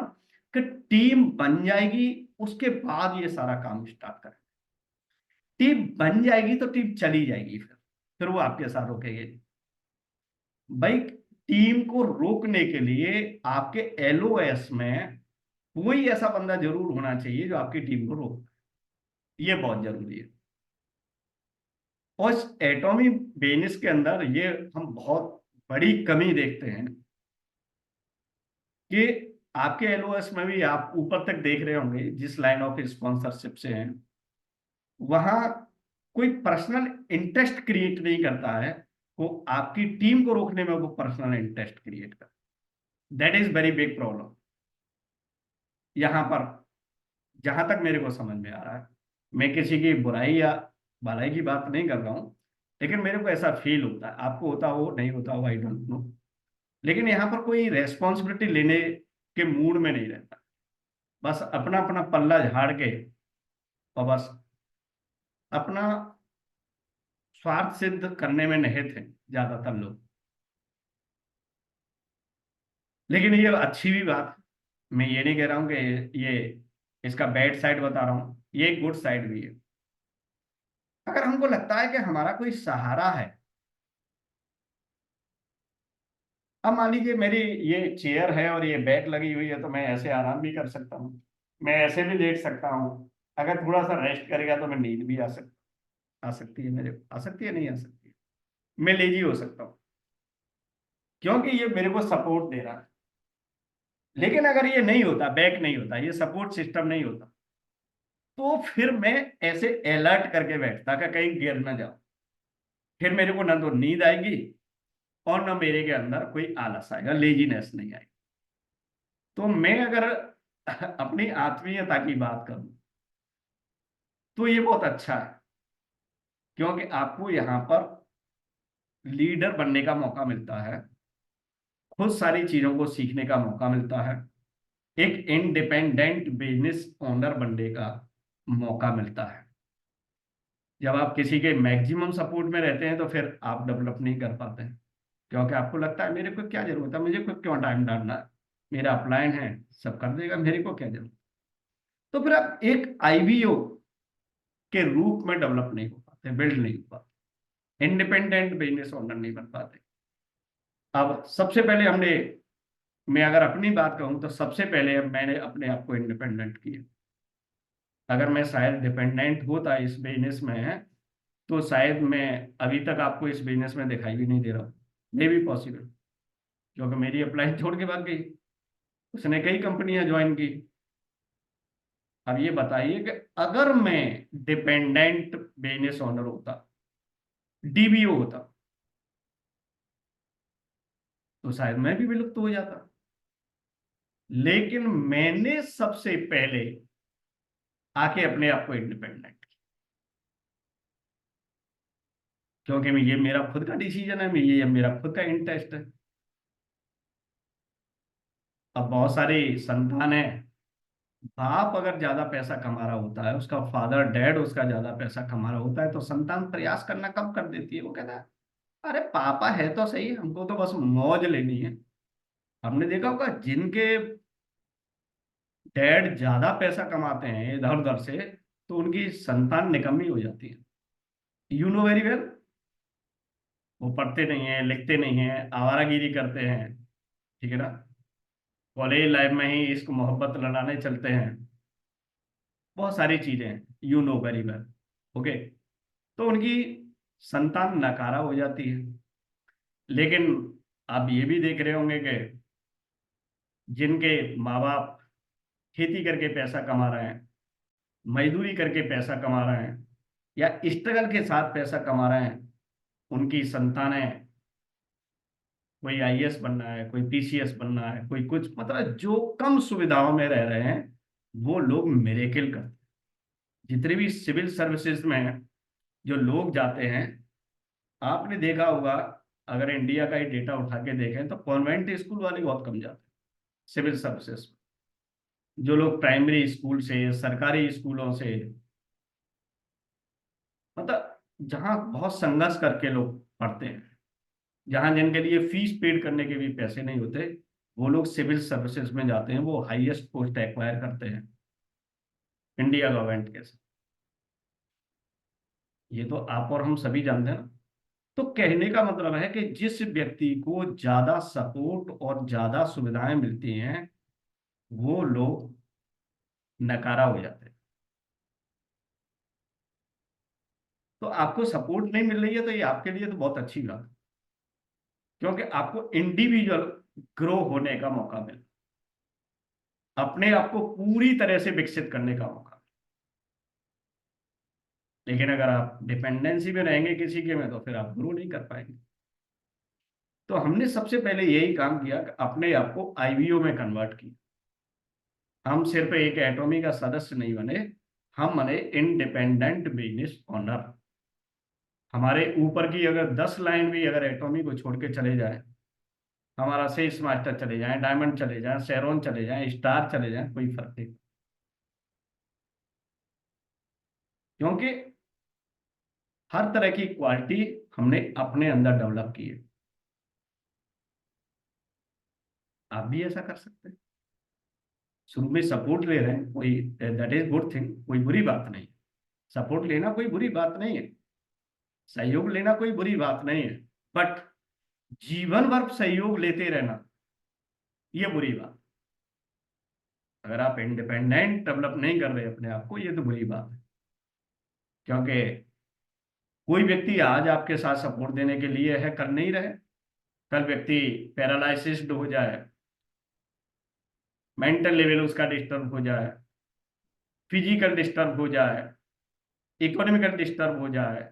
कि टीम बन जाएगी उसके बाद ये सारा काम स्टार्ट करें? टीम बन जाएगी तो टीम चली जाएगी, फिर वो आपके साथ रोकेगी। भाई टीम को रोकने के लिए आपके एलओएस में कोई ऐसा बंदा जरूर होना चाहिए जो आपकी टीम को रोक, ये बहुत जरूरी है। और इस एटॉमी बिजनेस के अंदर ये हम बहुत बड़ी कमी देखते हैं कि आपके एलओएस में भी आप ऊपर तक देख रहे होंगे जिस लाइन ऑफ स्पॉन्सरशिप से हैं, वहां कोई पर्सनल इंटरेस्ट क्रिएट नहीं करता है, वो आपकी टीम को रोकने में वो पर्सनल इंटरेस्ट क्रिएट करता है। That is very big problem यहाँ पर, जहां तक मेरे को समझ में आ रहा है। मैं किसी की बुराई या भलाई की बात नहीं कर रहा हूँ, लेकिन मेरे को ऐसा फील होता है, आपको होता हो नहीं होता हो आई डोंट नो, लेकिन यहाँ पर कोई रेस्पॉन्सिबिलिटी लेने के मूड में नहीं रहता, बस अपना अपना पल्ला झाड़ के और बस अपना स्वार्थ सिद्ध करने में निहित है ज्यादातर लोग। लेकिन ये अच्छी भी बात है, मैं ये नहीं कह रहा हूँ कि ये इसका बैड साइड बता रहा हूँ, ये एक गुड साइड भी है। अगर हमको लगता है कि हमारा कोई सहारा है, अब मान लीजिए मेरी ये चेयर है और ये बैग लगी हुई है तो मैं ऐसे आराम भी कर सकता हूँ, मैं ऐसे भी लेट सकता हूँ, अगर थोड़ा सा रेस्ट करेगा तो मैं नींद भी आ सकती है, मेरे आ सकती है, नहीं आ सकती है, मैं लेजी हो सकता हूँ, क्योंकि ये मेरे को सपोर्ट दे रहा है। लेकिन अगर ये नहीं होता, बैक नहीं होता, ये सपोर्ट सिस्टम नहीं होता, तो फिर मैं ऐसे अलर्ट करके बैठता कि कहीं गिर ना जाओ, फिर मेरे को ना तो नींद आएगी और ना मेरे के अंदर कोई आलस आएगा, लेजीनेस नहीं आएगी। तो मैं अगर अपनी आत्मीयता की बात करूं तो ये बहुत अच्छा है, क्योंकि आपको यहाँ पर लीडर बनने का मौका मिलता है, खुद सारी चीजों को सीखने का मौका मिलता है, एक इंडिपेंडेंट बिजनेस ओनर बनने का मौका मिलता है। जब आप किसी के मैक्सिमम सपोर्ट में रहते हैं तो फिर आप डेवलप नहीं कर पाते हैं, क्योंकि आपको लगता है मेरे को क्या जरूरत है, मुझे को क्यों टाइम डालना है, मेरा अपलाइन है, सब कर देगा, मेरे को क्या जरूरत। तो फिर आप एक आईवीओ के रूप में डेवलप नहीं हो पाते, बिल्ड नहीं हो पाते, इंडिपेंडेंट बिजनेस ओनर नहीं बन पाते। अब सबसे पहले हमने, मैं अगर अपनी बात कहूं तो सबसे पहले मैंने अपने आप को इंडिपेंडेंट किया। अगर मैं शायद डिपेंडेंट होता इस बिजनेस में, तो शायद मैं अभी तक आपको इस बिजनेस में दिखाई भी नहीं दे रहा हूँ, मे भी पॉसिबल। क्योंकि मेरी अप्लाई छोड़ के भाग गई, उसने कई कंपनियां ज्वाइन की। अब ये बताइए कि अगर मैं डिपेंडेंट बिजनेस ओनर होता, डीबीओ होता, तो शायद मैं भी विलुप्त हो जाता। लेकिन मैंने सबसे पहले आके अपने आप को इंडिपेंडेंट, क्योंकि ये मेरा खुद का डिसीजन है, मैं ये मेरा खुद का इंटरेस्ट है। अब बहुत सारे संतान है, बाप अगर ज्यादा पैसा कमा रहा होता है, उसका फादर डैड उसका ज्यादा पैसा कमा रहा होता है, तो संतान प्रयास करना कम कर देती है। वो कहता है अरे पापा है तो सही, हमको तो बस मौज लेनी है। हमने देखा होगा जिनके डैड ज्यादा पैसा कमाते हैं इधर उधर से, तो उनकी संतान निकम्मी हो जाती है। You know very well. वो पढ़ते नहीं है, लिखते नहीं है, आवारागिरी करते हैं, ठीक है ना, कॉलेज लाइफ में ही इश्क मोहब्बत लड़ाने चलते हैं, बहुत सारी चीजें हैं, you know very well. Okay. तो उनकी संतान नकारा हो जाती है। लेकिन आप ये भी देख रहे होंगे कि जिनके माँ बाप खेती करके पैसा कमा रहे हैं, मजदूरी करके पैसा कमा रहे हैं, या स्ट्रगल के साथ पैसा कमा रहे हैं, उनकी संतानें, कोई आईएएस बनना है, कोई पीसीएस बनना है, कोई कुछ, मतलब जो कम सुविधाओं में रह रहे हैं, वो लोग मिरेकल करते हैं। जितने भी सिविल सर्विसेज में जो लोग जाते हैं, आपने देखा होगा, अगर इंडिया का ही डेटा उठा के देखें तो कॉन्वेंट स्कूल वाले बहुत कम जाते हैं सिविल सर्विसेज। जो लोग प्राइमरी स्कूल से, सरकारी स्कूलों से, मतलब जहाँ बहुत संघर्ष करके लोग पढ़ते हैं, जहाँ जिनके लिए फीस पेड करने के भी पैसे नहीं होते, वो लोग सिविल सर्विसेज में जाते हैं, वो हाईएस्ट पोस्ट एक्वायर करते हैं इंडिया गवर्नमेंट के साथ। ये तो आप और हम सभी जानते हैं ना। तो कहने का मतलब है कि जिस व्यक्ति को ज्यादा सपोर्ट और ज्यादा सुविधाएं मिलती हैं, वो लोग नकारा हो जाते हैं। तो आपको सपोर्ट नहीं मिल रही है, तो ये आपके लिए तो बहुत अच्छी बात है, क्योंकि आपको इंडिविजुअल ग्रो होने का मौका मिला, अपने आप को पूरी तरह से विकसित करने का मौका। लेकिन अगर आप डिपेंडेंसी में रहेंगे किसी के में, तो फिर आप ग्रो नहीं कर पाएंगे। तो हमने सबसे पहले यही काम किया कि अपने आप को आईवीओ में कन्वर्ट किया। हम सिर्फ एक एटॉमी का सदस्य नहीं बने, हम बने इंडिपेंडेंट बिजनेस ओनर। हमारे ऊपर की अगर 10 लाइन भी अगर एटॉमी को छोड़ के चले जाए, हमारा सेल्स मास्टर चले जाए, डायमंड चले जाए, शेरोन चले जाए, स्टार चले जाए, कोई फर्क नहीं। क्योंकि हर तरह की क्वालिटी हमने अपने अंदर डेवलप की है। आप भी ऐसा कर सकते हैं। शुरू में सपोर्ट ले रहे हैं, कोई दैट इज गुड थिंग, कोई बुरी बात नहीं। सपोर्ट लेना कोई बुरी बात नहीं है, सहयोग लेना कोई बुरी बात नहीं है। बट जीवन भर सहयोग लेते रहना, ये बुरी बात। अगर आप इंडिपेंडेंट डेवलप नहीं कर रहे अपने आप को, ये तो बुरी बात है। क्योंकि कोई व्यक्ति आज आपके साथ सपोर्ट देने के लिए है, कल नहीं रहे। कल व्यक्ति पैरालाइसिस्ड हो जाए, मेंटल लेवल उसका डिस्टर्ब हो जाए, फिजिकल डिस्टर्ब हो जाए, इकोनॉमिकल डिस्टर्ब हो जाए,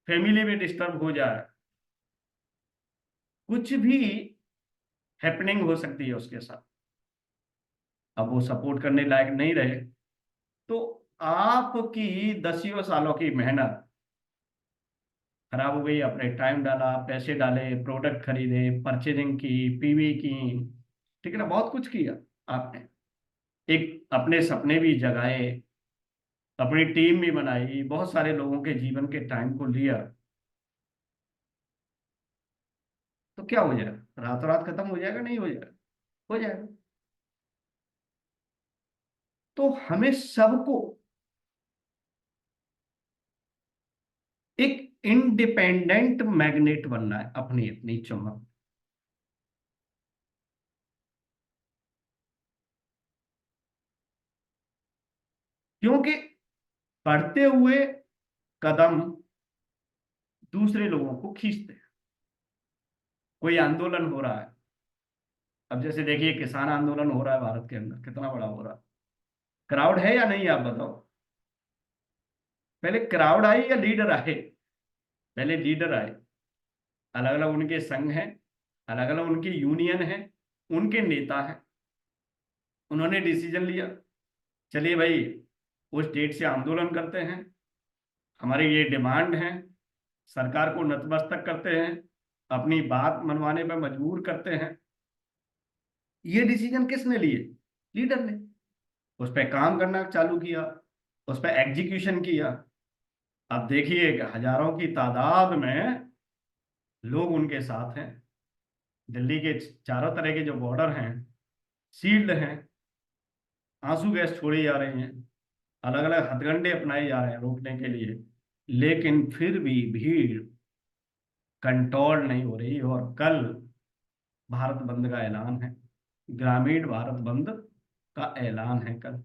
फैमिली में डिस्टर्ब हो जाए, कुछ भी हैपनिंग हो सकती है उसके साथ, अब वो सपोर्ट करने लायक नहीं रहे, तो आपकी दसियों सालों की मेहनत खराब हो गई। आपने टाइम डाला, पैसे डाले, प्रोडक्ट खरीदे, परचेजिंग की, पीवी की, ठीक है ना, बहुत कुछ किया आपने, एक अपने सपने भी जगाए, अपनी टीम भी बनाई, बहुत सारे लोगों के जीवन के टाइम को लिया। तो क्या हो जाएगा, रातों रात खत्म हो जाएगा, नहीं हो जाएगा? हो जाएगा। तो हमें सबको एक इंडिपेंडेंट मैग्नेट बनना है, अपनी अपनी चुंबक। क्योंकि बढ़ते हुए कदम दूसरे लोगों को खींचते हैं। कोई आंदोलन हो रहा है, अब जैसे देखिए किसान आंदोलन हो रहा है भारत के अंदर, कितना बड़ा हो रहा है। क्राउड है या नहीं, आप बताओ। पहले क्राउड आई या लीडर आए? पहले लीडर आए। अलग अलग उनके संघ हैं, अलग अलग उनकी यूनियन है, उनके नेता हैं। उन्होंने डिसीजन लिया, चलिए भाई उस डेट से आंदोलन करते हैं, हमारी ये डिमांड है, सरकार को नतमस्तक करते हैं, अपनी बात मनवाने पर मजबूर करते हैं। ये डिसीजन किसने लिए? लीडर ने। उस पर काम करना चालू किया, उस पर एग्जीक्यूशन किया। अब देखिए हजारों की तादाद में लोग उनके साथ हैं। दिल्ली के चारों तरह के जो बॉर्डर हैं सील्ड हैं, आंसू गैस छोड़ी जा रही हैं, अलग अलग हथकंडे अपनाए जा रहे हैं रोकने के लिए, लेकिन फिर भी भीड़ कंट्रोल नहीं हो रही। और कल भारत बंद का ऐलान है, ग्रामीण भारत बंद का ऐलान है कल।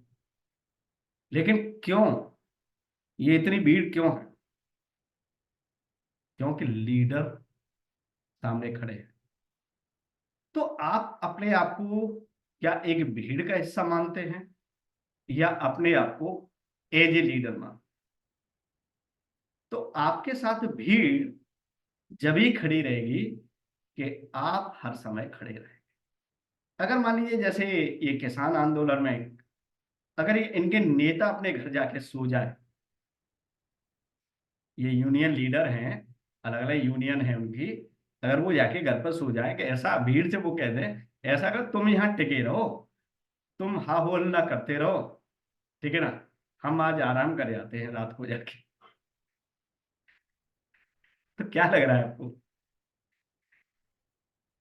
लेकिन क्यों ये इतनी भीड़ क्यों है? क्योंकि लीडर सामने खड़े हैं। तो आप अपने आप को क्या एक भीड़ का हिस्सा मानते हैं, या अपने आप को एज ए लीडर मानते? तो आपके साथ भीड़ जब ही खड़ी रहेगी कि आप हर समय खड़े रहें। अगर मान लीजिए जैसे ये किसान आंदोलन में अगर ये इनके नेता अपने घर जाके सो जाए, ये यूनियन लीडर हैं, अलग अलग यूनियन है उनकी, अगर वो जाके घर पर सो जाए कि ऐसा भीड़ से वो कह दें ऐसा कर तुम यहाँ टिके रहो, तुम हा होल्ला करते रहो, ठीक है ना, हम आज आराम कर जाते हैं रात को जाके, तो क्या लग रहा है आपको?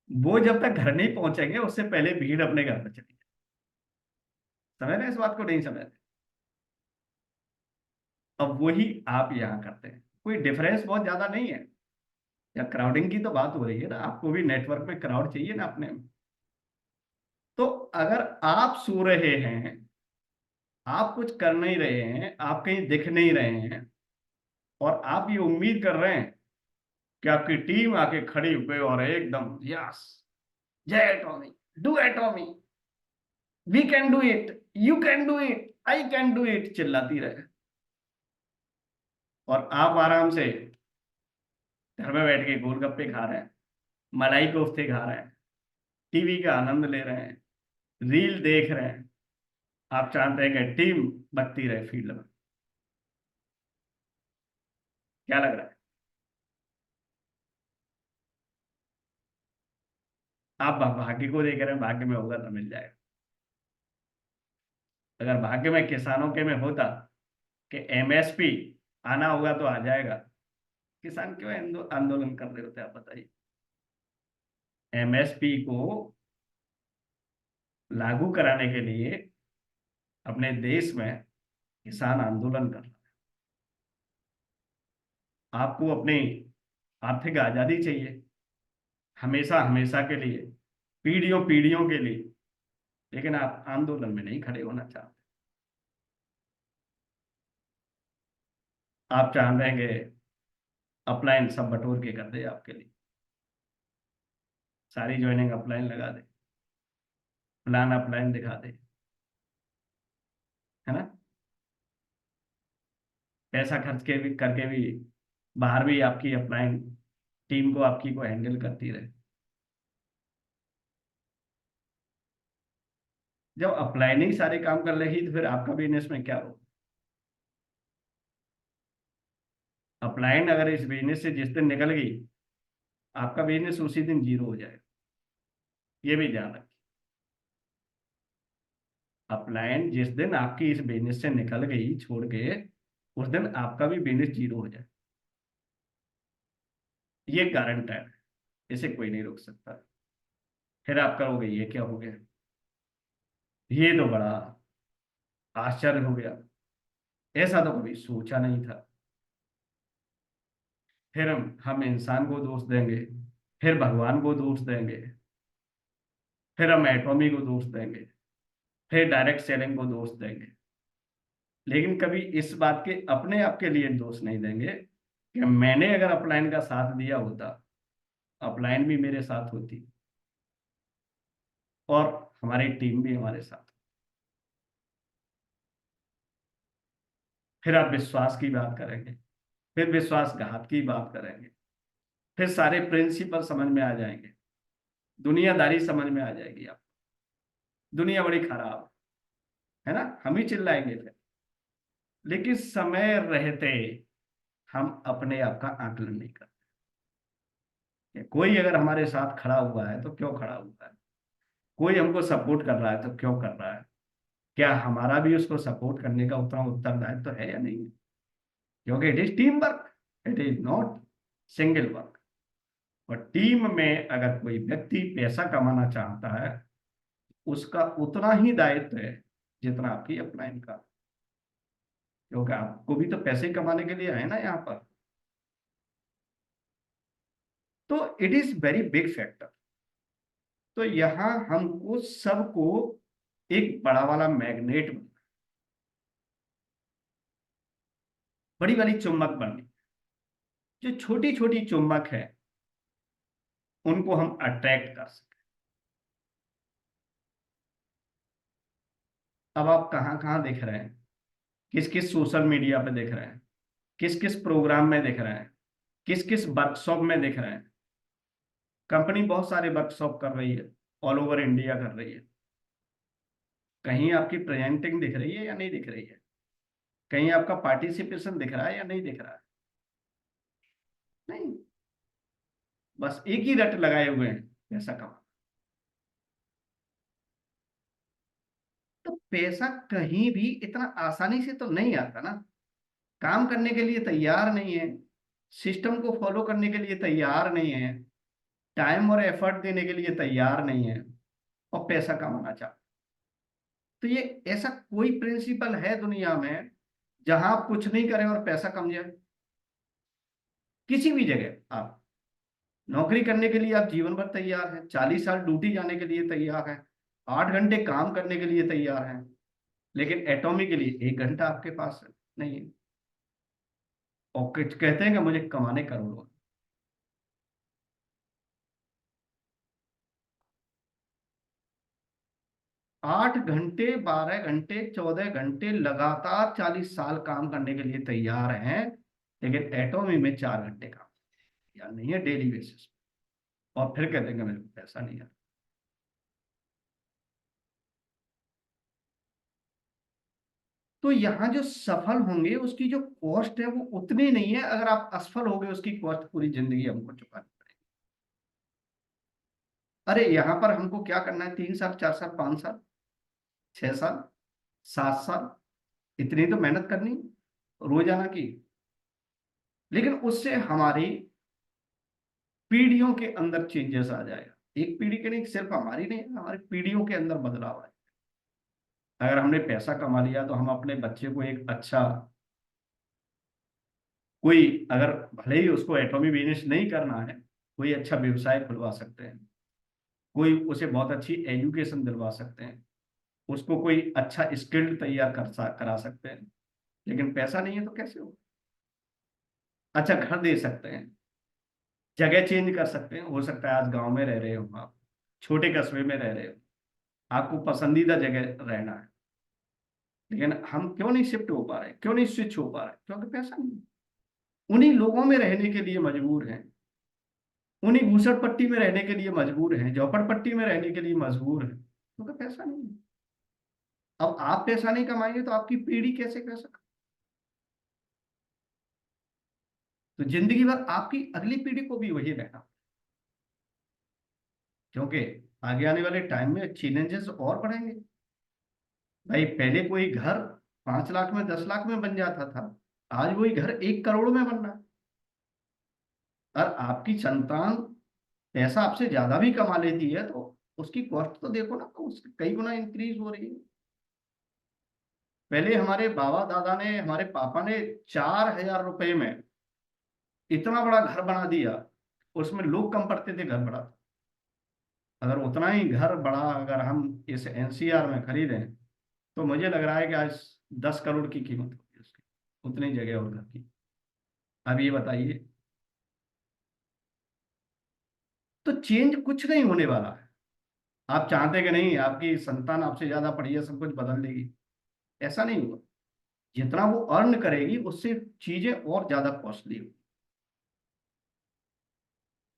वो जब तक घर नहीं पहुंचेंगे उससे पहले भीड़ अपने घर पर चली जाए। समझ रहे हैं इस बात को, नहीं समझ रहे? अब वही आप यहाँ करते हैं, कोई डिफरेंस बहुत ज्यादा नहीं है। या क्राउडिंग की तो बात हो रही है ना, आपको भी नेटवर्क में क्राउड चाहिए ना अपने में। तो अगर आप सो रहे हैं, आप कुछ कर नहीं रहे हैं, आप कहीं दिख नहीं रहे हैं, और आप ये उम्मीद कर रहे हैं कि आपकी टीम आके खड़ी हुई और एकदम यस, जय Tommy, do it Tommy, we can do it, you can do it, I can do it चिल्लाती रहे, और आप आराम से घर में बैठ के गोलगप्पे खा रहे हैं, मलाई कोफ्ते खा रहे हैं, टीवी का आनंद ले रहे हैं, रील देख रहे हैं, आप चाहते हैं कि टीम बकती रहे फील्ड में। क्या लग रहा है? आप भाग्य को देख रहे हैं, भाग्य में होगा तो मिल जाएगा। अगर भाग्य में किसानों के में होता कि एमएसपी आना होगा तो आ जाएगा, किसान क्यों आंदोलन कर रहे होते आप बताइए? एमएसपी को लागू कराने के लिए अपने देश में किसान आंदोलन कर रहा है। आपको अपनी आर्थिक आजादी चाहिए, हमेशा हमेशा के लिए, पीढ़ियों पीढ़ियों के लिए, लेकिन आप आंदोलन में नहीं खड़े होना चाहते। आप चाह रहे हैं कि अपलाइन सब बटोर के कर दे आपके लिए, सारी ज्वाइनिंग अपलाइन लगा दे, प्लान अपलाइन दिखा दे, है ना, पैसा खर्च के भी करके भी बाहर भी आपकी अपलाइन टीम को आपकी को हैंडल करती रहे। जब अपलाइन ही सारे काम कर लेगी तो फिर आपका बिजनेस में क्या हो? अपलाइन अगर इस बिजनेस से जिस दिन निकल गई, आपका बिजनेस उसी दिन जीरो हो जाएगा, ये भी ध्यान रखिए। अपलाइन जिस दिन आपकी इस बिजनेस से निकल गई छोड़ के, उस दिन आपका भी बिजनेस जीरो हो जाए, ये गारंटर है। इसे कोई नहीं रोक सकता। फिर आप कहोगे ये क्या हो गया, ये तो बड़ा आश्चर्य हो गया, ऐसा तो कभी सोचा नहीं था। फिर हम इंसान को दोष देंगे, फिर भगवान को दोष देंगे, फिर हम एटॉमी को दोष देंगे, फिर डायरेक्ट सेलिंग को दोष देंगे। लेकिन कभी इस बात के अपने आप के लिए दोष नहीं देंगे कि मैंने अगर अपलाइन का साथ दिया होता, अपलाइन भी मेरे साथ होती और हमारी टीम भी हमारे साथ। फिर आप विश्वास की बात करेंगे, फिर विश्वासघात की बात करेंगे, फिर सारे प्रिंसिपल समझ में आ जाएंगे, दुनियादारी समझ में आ जाएगी। आप दुनिया बड़ी खराब है ना, हम ही चिल्लाएंगे फिर। लेकिन समय रहते हम अपने आप का आकलन नहीं करते। कोई अगर हमारे साथ खड़ा हुआ है तो क्यों खड़ा हुआ है, कोई हमको सपोर्ट कर रहा है तो क्यों कर रहा है, क्या हमारा भी उसको सपोर्ट करने का उतना उत्तरदायित्व तो है या नहीं है? क्योंकि it is team work, it is not single work. और टीम में अगर कोई व्यक्ति पैसा कमाना चाहता है, उसका उतना ही दायित्व है जितना आपकी अपलाइन का, क्योंकि आपको भी तो पैसे कमाने के लिए है ना यहाँ पर। तो it is very big factor. तो यहाँ हमको सबको एक बड़ा वाला मैग्नेट, बड़ी वाली चुंबक बननी। जो छोटी छोटी चुंबक है उनको हम अट्रैक्ट कर सकें। अब आप कहाँ कहाँ देख रहे हैं, किस किस सोशल मीडिया पे देख रहे हैं, किस किस प्रोग्राम में देख रहे हैं, किस किस वर्कशॉप में देख रहे हैं। कंपनी बहुत सारे वर्कशॉप कर रही है, ऑल ओवर इंडिया कर रही है। कहीं आपकी प्रेजेंटिंग दिख रही है या नहीं दिख रही है, कहीं आपका पार्टिसिपेशन दिख रहा है या नहीं दिख रहा है? नहीं, बस एक ही रट लगाए हुए हैं, पैसा कमा। तो पैसा कहीं भी इतना आसानी से तो नहीं आता ना। काम करने के लिए तैयार नहीं है, सिस्टम को फॉलो करने के लिए तैयार नहीं है, टाइम और एफर्ट देने के लिए तैयार नहीं है, और पैसा कमाना चाहते। तो ये ऐसा कोई प्रिंसिपल है दुनिया में जहां आप कुछ नहीं करें और पैसा कम जाए? किसी भी जगह आप नौकरी करने के लिए आप जीवन भर तैयार हैं, 40 साल ड्यूटी जाने के लिए तैयार हैं, 8 घंटे काम करने के लिए तैयार हैं, लेकिन एटॉमी के लिए 1 घंटा आपके पास नहीं है। और कहते हैं कि मुझे कमाने करोड़ों। 8 घंटे, 12 घंटे, 14 घंटे लगातार 40 साल काम करने के लिए तैयार हैं, लेकिन एटॉमी में 4 घंटे काम या नहीं है डेली बेसिस। और फिर कहते हैं कि मेरे को पैसा नहीं है। तो यहाँ जो सफल होंगे उसकी जो कॉस्ट है वो उतनी नहीं है, अगर आप असफल हो गए उसकी कॉस्ट पूरी जिंदगी हमको चुकानी पड़ेगी। अरे यहाँ पर हमको क्या करना है, 3 साल, 4 साल, 5 साल, 6 साल, 7 साल, इतनी तो मेहनत करनी रोजाना की। लेकिन उससे हमारी पीढ़ियों के अंदर चेंजेस आ जाएगा। एक पीढ़ी के नहीं, सिर्फ हमारी नहीं, हमारी पीढ़ियों के अंदर बदलाव आए। अगर हमने पैसा कमा लिया तो हम अपने बच्चे को एक अच्छा, कोई अगर भले ही उसको एटॉमी बिजनेस नहीं करना है, कोई अच्छा व्यवसाय खुलवा सकते हैं, कोई उसे बहुत अच्छी एजुकेशन दिलवा सकते हैं, उसको कोई अच्छा स्किल्ड तैयार करा सकते हैं। लेकिन पैसा नहीं है तो कैसे हो? अच्छा घर दे सकते हैं, जगह चेंज कर सकते हैं। हो सकता है आज गांव में रह रहे हो आप, छोटे कस्बे में रह रहे हो, आपको पसंदीदा जगह रहना है, लेकिन हम क्यों नहीं शिफ्ट हो पा रहे, क्यों नहीं स्विच हो पा रहे? क्योंकि पैसा नहीं है। उन्हीं लोगों में रहने के लिए मजबूर हैं, उन्हीं घूसट पट्टी में रहने के लिए मजबूर हैं, झोपड़पट्टी में रहने के लिए मजबूर हैं, क्योंकि पैसा नहीं है। अब आप पैसा नहीं कमाएंगे तो आपकी पीढ़ी कैसे कर सकती? तो जिंदगी भर आपकी अगली पीढ़ी को भी वही रहना, क्योंकि आगे आने वाले टाइम में चैलेंजेस और बढ़ेंगे। भाई पहले कोई घर 5 लाख में, 10 लाख में बन जाता था, आज वही घर 1 करोड़ में बन रहा है। और आपकी संतान पैसा आपसे ज्यादा भी कमा लेती है तो उसकी कॉस्ट तो देखो ना, तो उसकी कई गुना इंक्रीज हो रही है। पहले हमारे बाबा दादा ने, हमारे पापा ने 4,000 रुपए में इतना बड़ा घर बना दिया, उसमें लोग कम पड़ते थे, घर बड़ा था। अगर उतना ही घर बड़ा अगर हम इस एनसीआर में खरीदें तो मुझे लग रहा है कि आज 10 करोड़ की कीमत होगी उसकी, उतनी जगह और घर की। अब ये बताइए, तो चेंज कुछ नहीं होने वाला है। आप चाहते कि नहीं आपकी संतान आपसे ज्यादा पढ़ी है, सब कुछ बदल देगी, ऐसा नहीं होगा। जितना वो अर्न करेगी उससे चीजें और ज्यादा कॉस्टली होगी।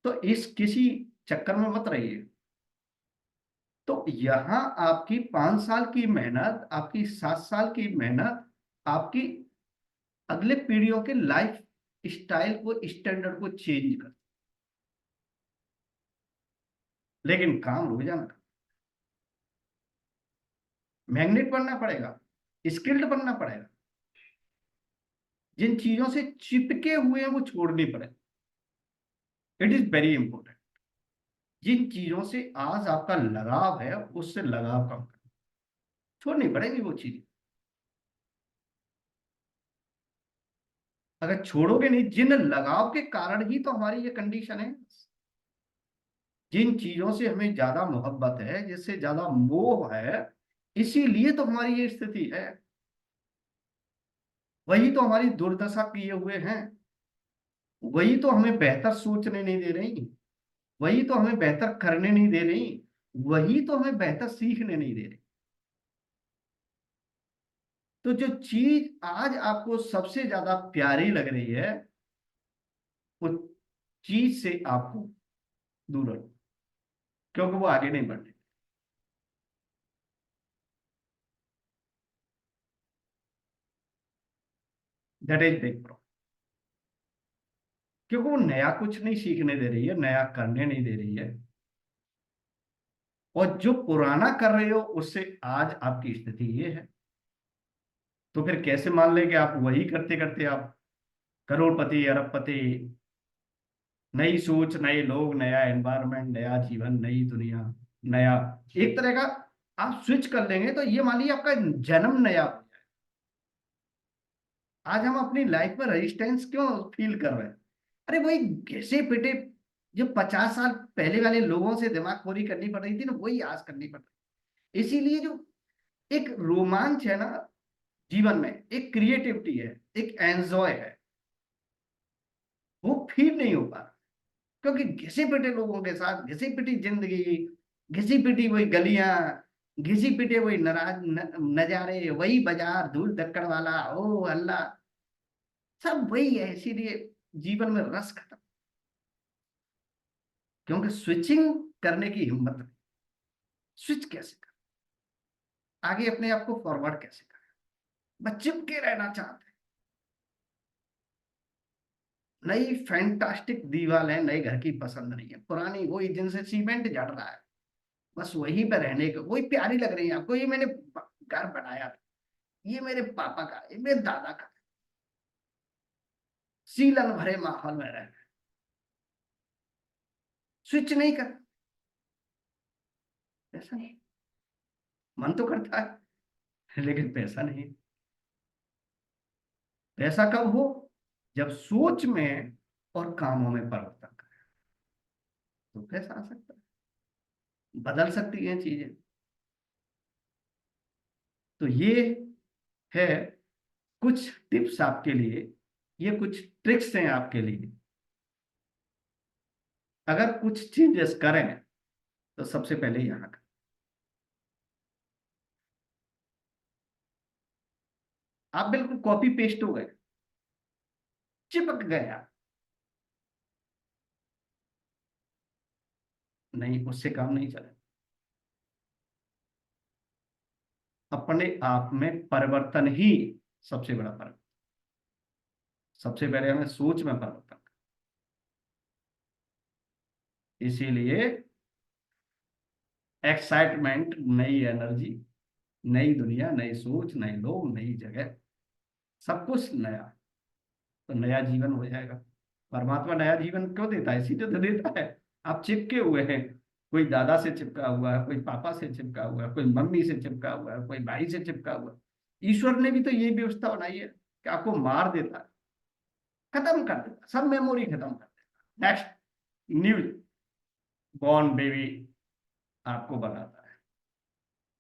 तो इस किसी चक्कर में मत रहिए। तो यहाँ आपकी 5 साल की मेहनत, आपकी 7 साल की मेहनत, आपकी अगले पीढ़ियों के लाइफ स्टाइल को, स्टैंडर्ड को चेंज कर, लेकिन काम रोजाना का। मैग्नेट बनना पड़ेगा, स्किल्ड बनना पड़ेगा, जिन चीजों से चिपके हुए हैं वो छोड़नी पड़े। It is very important. जिन चीजों से आज आपका लगाव है उससे लगाव कम करना, छोड़नी पड़ेगी वो चीज। अगर छोड़ोगे नहीं, जिन लगाव के कारण ही तो हमारी ये कंडीशन है। जिन चीजों से हमें ज्यादा मोहब्बत है, जिससे ज्यादा मोह है, इसीलिए तो हमारी ये स्थिति है। वही तो हमारी दुर्दशा किए हुए हैं। वही तो हमें बेहतर सोचने नहीं दे रही। वही तो हमें बेहतर करने नहीं दे रही। वही तो हमें बेहतर सीखने नहीं दे रही। तो जो चीज आज आपको सबसे ज्यादा प्यारी लग रही है, उस चीज से आपको दूर रहो, क्योंकि वो आगे नहीं बढ़ रही। That is big problem. क्योंकि वो नया कुछ नहीं सीखने दे रही है, नया करने नहीं दे रही है। और जो पुराना कर रहे हो उससे आज आपकी स्थिति ये है। तो फिर कैसे मान लें कि आप वही करते करते आप करोड़पति, अरबपति, नई सोच, नए लोग, नया एनवायरनमेंट, नया जीवन, नई दुनिया, नया एक तरह का आप स्विच कर लेंगे तो ये मान लीजिए आपका जन्म नया हो जाए। आज हम अपनी लाइफ में रेजिस्टेंस क्यों फील कर रहे हैं? अरे वही घिसे पिटे जो 50 साल पहले वाले लोगों से दिमागखोरी करनी पड़ रही थी ना, वही आज करनी पड़ रही है। इसीलिए जो एक रोमांच है ना जीवन में, एक क्रिएटिविटी है, एक एंजॉय है, वो फील नहीं हो पा रहा। क्योंकि घिसे पिटे लोगों के साथ घिसी पिटी जिंदगी, घिसी पिटी वही गलियां, घिसी पिटे वही नजारे, वही बाजार धूल धक्कड़ वाला, ओ अल्लाह, सब वही है। इसीलिए जीवन में रस खत्म। क्योंकि स्विचिंग करने की हिम्मत नहीं। स्विच कैसे कर, आगे अपने आप को फॉरवर्ड कैसे करें? बस चिपके रहना चाहते हैं। नई फैंटास्टिक दीवार है, नई घर की पसंद नहीं है, पुरानी वही जिनसे सीमेंट जड़ रहा है, बस वहीं पे रहने को वही प्यारी लग रही है आपको। ये मैंने घर बनाया था, ये मेरे पापा का, ये मेरे दादा का। सीलन भरे माहौल में रहना, स्विच नहीं कर, पैसा नहीं। मन तो करता है लेकिन पैसा नहीं। पैसा कब हो? जब सोच में और कामों में परिवर्तन करे, तो पैसा आ सकता है, बदल सकती हैं चीजें। तो ये है कुछ टिप्स आपके लिए, ये कुछ ट्रिक्स हैं आपके लिए। अगर कुछ चेंजेस करें तो सबसे पहले यहाँ का, आप बिल्कुल कॉपी पेस्ट हो गए, चिपक गया, नहीं उससे काम नहीं चले। अपने आप में परिवर्तन ही सबसे बड़ा फर्क। सबसे पहले हमें सोच में परिवर्तन करना। इसीलिए एक्साइटमेंट, नई एनर्जी, नई दुनिया, नई सोच, नए लोग, नई जगह, सब कुछ नया, तो नया जीवन हो जाएगा। परमात्मा नया जीवन क्यों देता है? इसीलिए तो देता है। आप चिपके हुए हैं, कोई दादा से चिपका हुआ है, कोई पापा से चिपका हुआ है, कोई मम्मी से चिपका हुआ है, कोई भाई से चिपका हुआ है। ईश्वर ने भी तो ये व्यवस्था बनाई है कि आपको मार देता है, खत्म कर देता है, सब मेमोरी खत्म कर देता है, नेक्स्ट न्यू बॉर्न बेबी आपको बनाता है।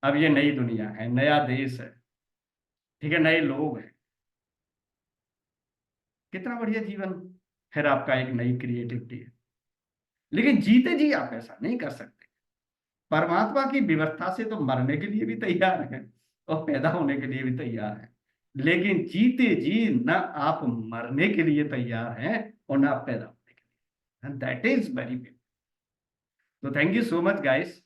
अब ये नई दुनिया है, नया देश है, ठीक है, नए लोग हैं, कितना बढ़िया जीवन फिर आपका, एक नई क्रिएटिविटी है। लेकिन जीते जी आप ऐसा नहीं कर सकते। परमात्मा की व्यवस्था से तो मरने के लिए भी तैयार है और पैदा होने के लिए भी तैयार है, लेकिन जीते जी न आप मरने के लिए तैयार हैं और ना आप पैदा होने के लिए, and that is very big. तो thank you so much guys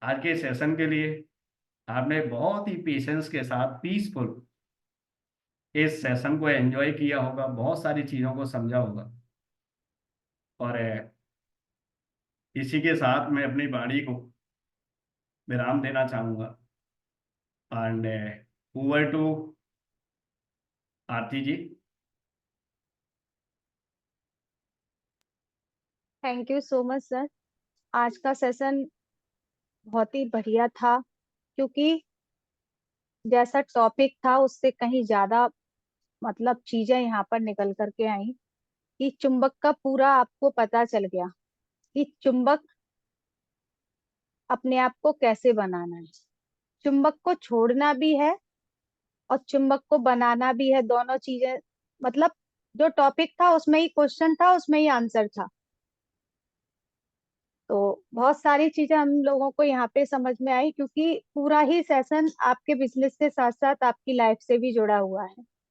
आज के सेशन के लिए। आपने बहुत ही पेशेंस के साथ पीसफुल इस सेशन को एंजॉय किया होगा, बहुत सारी चीजों को समझा होगा। और इसी के साथ मैं अपनी वाणी को विराम देना चाहूंगा। Hand over to Aarti ji. Thank you so much sir. आज का सेशन बहुत ही बढ़िया था, क्योंकि जैसा टॉपिक था उससे कहीं ज्यादा मतलब चीजें यहाँ पर निकल करके आई, कि चुंबक का पूरा आपको पता चल गया कि चुंबक अपने आप को कैसे बनाना है, चुंबक को छोड़ना भी है और चुंबक को बनाना भी है, दोनों चीजें। मतलब जो टॉपिक था उसमें ही क्वेश्चन था, उसमें ही आंसर था। तो बहुत सारी चीजें हम लोगों को यहाँ पे समझ में आई, क्योंकि पूरा ही सेशन आपके बिजनेस के साथ साथ आपकी लाइफ से भी जुड़ा हुआ है।